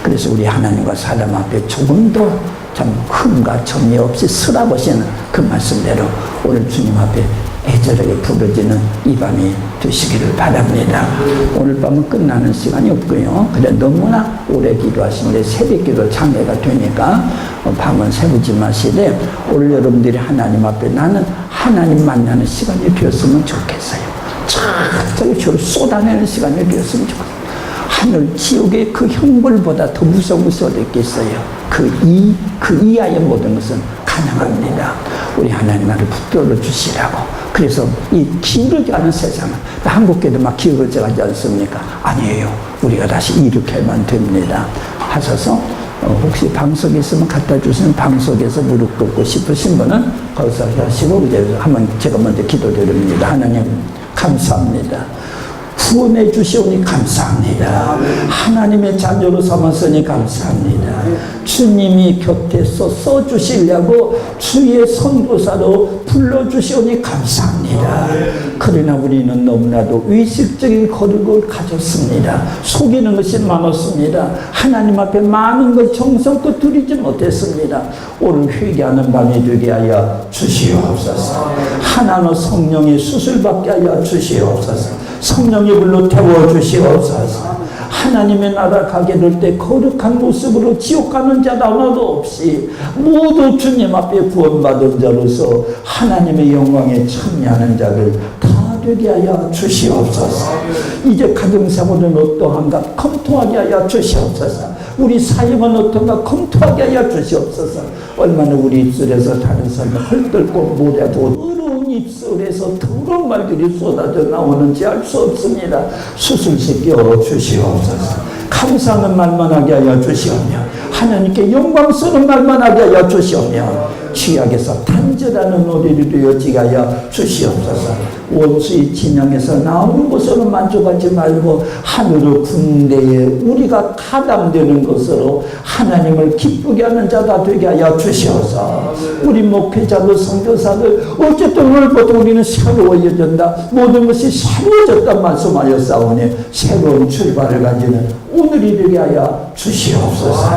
그래서 우리 하나님과 사람 앞에 조금 더 참 흠과 점이 없이 서라보시는 그 말씀대로 오늘 주님 앞에 애절하게 부르짖는 이 밤이 되시기를 바랍니다. 오늘 밤은 끝나는 시간이 없고요. 그래 너무나 오래 기도하시는데 새벽 기도 장애가 되니까 밤은 새우지 마시되 오늘 여러분들이 하나님 앞에 나는 하나님 만나는 시간이 되었으면 좋겠어요. 저기 저를 쏟아내는 시간이 되었으면 좋겠어요. 하늘 지옥의 그 형벌보다 더 무서운 것이 어디 있겠어요. 그 이하의 모든 것은 가능합니다. 우리 하나님 나를 붙들어 주시라고. 그래서 이 기울어져 가는 세상은 한국교도 막 기울어져 가지 않습니까? 아니에요. 우리가 다시 일으켜야만 됩니다. 하셔서 혹시 방석에 있으면 갖다 주시면 방석에서 무릎 꿇고 싶으신 분은 거기서 하시고 이제 한번 제가 먼저 기도드립니다. 하나님 감사합니다. 구원해 주시오니 감사합니다. 하나님의 자녀로 삼았으니 감사합니다. 주님이 곁에서 써주시려고 주의 선교사로 불러주시오니 감사합니다. 그러나 우리는 너무나도 의식적인 거룩을 가졌습니다. 속이는 것이 많았습니다. 하나님 앞에 많은 걸 정성껏 드리지 못했습니다. 오늘 회개하는 밤이 되게 하여 주시옵소서. 하나는 성령의 수술받게 하여 주시옵소서. 성령의 불로 태워주시옵소서. 하나님의 나라 가게 될 때 거룩한 모습으로 지옥 가는 자 하나도 없이 모두 주님 앞에 구원받은 자로서 하나님의 영광에 참여하는 자를 다 되게 하여 주시옵소서. 이제 가정생활은 어떠한가 검토하게 하여 주시옵소서. 우리 사역은 어떤가 검토하게 하여 주시옵소서. 얼마나 우리 입술에서 다른 사람을 헐뜯고 뭐라도 더러운 입술에서 더러운 말들이 쏟아져 나오는지 알 수 없습니다. 수술시켜 주시옵소서. 감사하는 말만 하게 하여 주시오며 하나님께 영광스러운 말만 하게 하여 주시오며 취약에서 단절하는 노래를 되어지게 하여 주시옵소서. 원수의 진영에서 나오는 것으로 만족하지 말고 하늘의 군대에 우리가 타당되는 것으로 하나님을 기쁘게 하는 자가 되게 하여 주시옵소서. 우리 목회자들 선교사들 어쨌든 오늘부터 우리는 새로워진다. 모든 것이 새로워졌다 말씀하였사오니 새로운 출발을 가지는 오늘이 되게 하여 주시옵소서.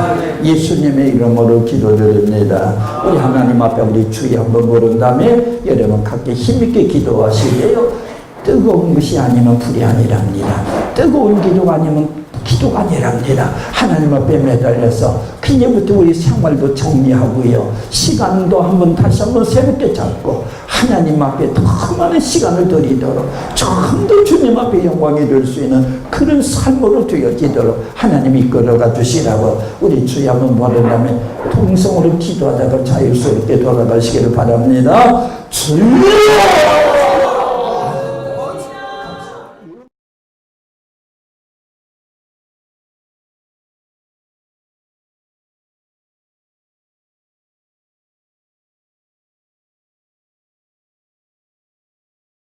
예수님의 이름으로 기도드립니다. 우리 하나님 앞에 우리 주의 한번 부른 다음에 여러분 각기 힘있게 기도하시게요. 뜨거운 것이 아니면 불이 아니랍니다. 뜨거운 기도가 아니면 기도가 아니랍니다. 하나님 앞에 매달려서 그때부터 우리 생활도 정리하고요. 시간도 다시 한번 새롭게 잡고 하나님 앞에 더 많은 시간을 드리도록 좀 더 주님 앞에 영광이 될 수 있는 그런 삶으로 되어지도록 하나님 이끌어가 주시라고 우리 주의 한번 부른다면 동성으로 기도하다가 자유스럽게 돌아가시기를 바랍니다. 주여!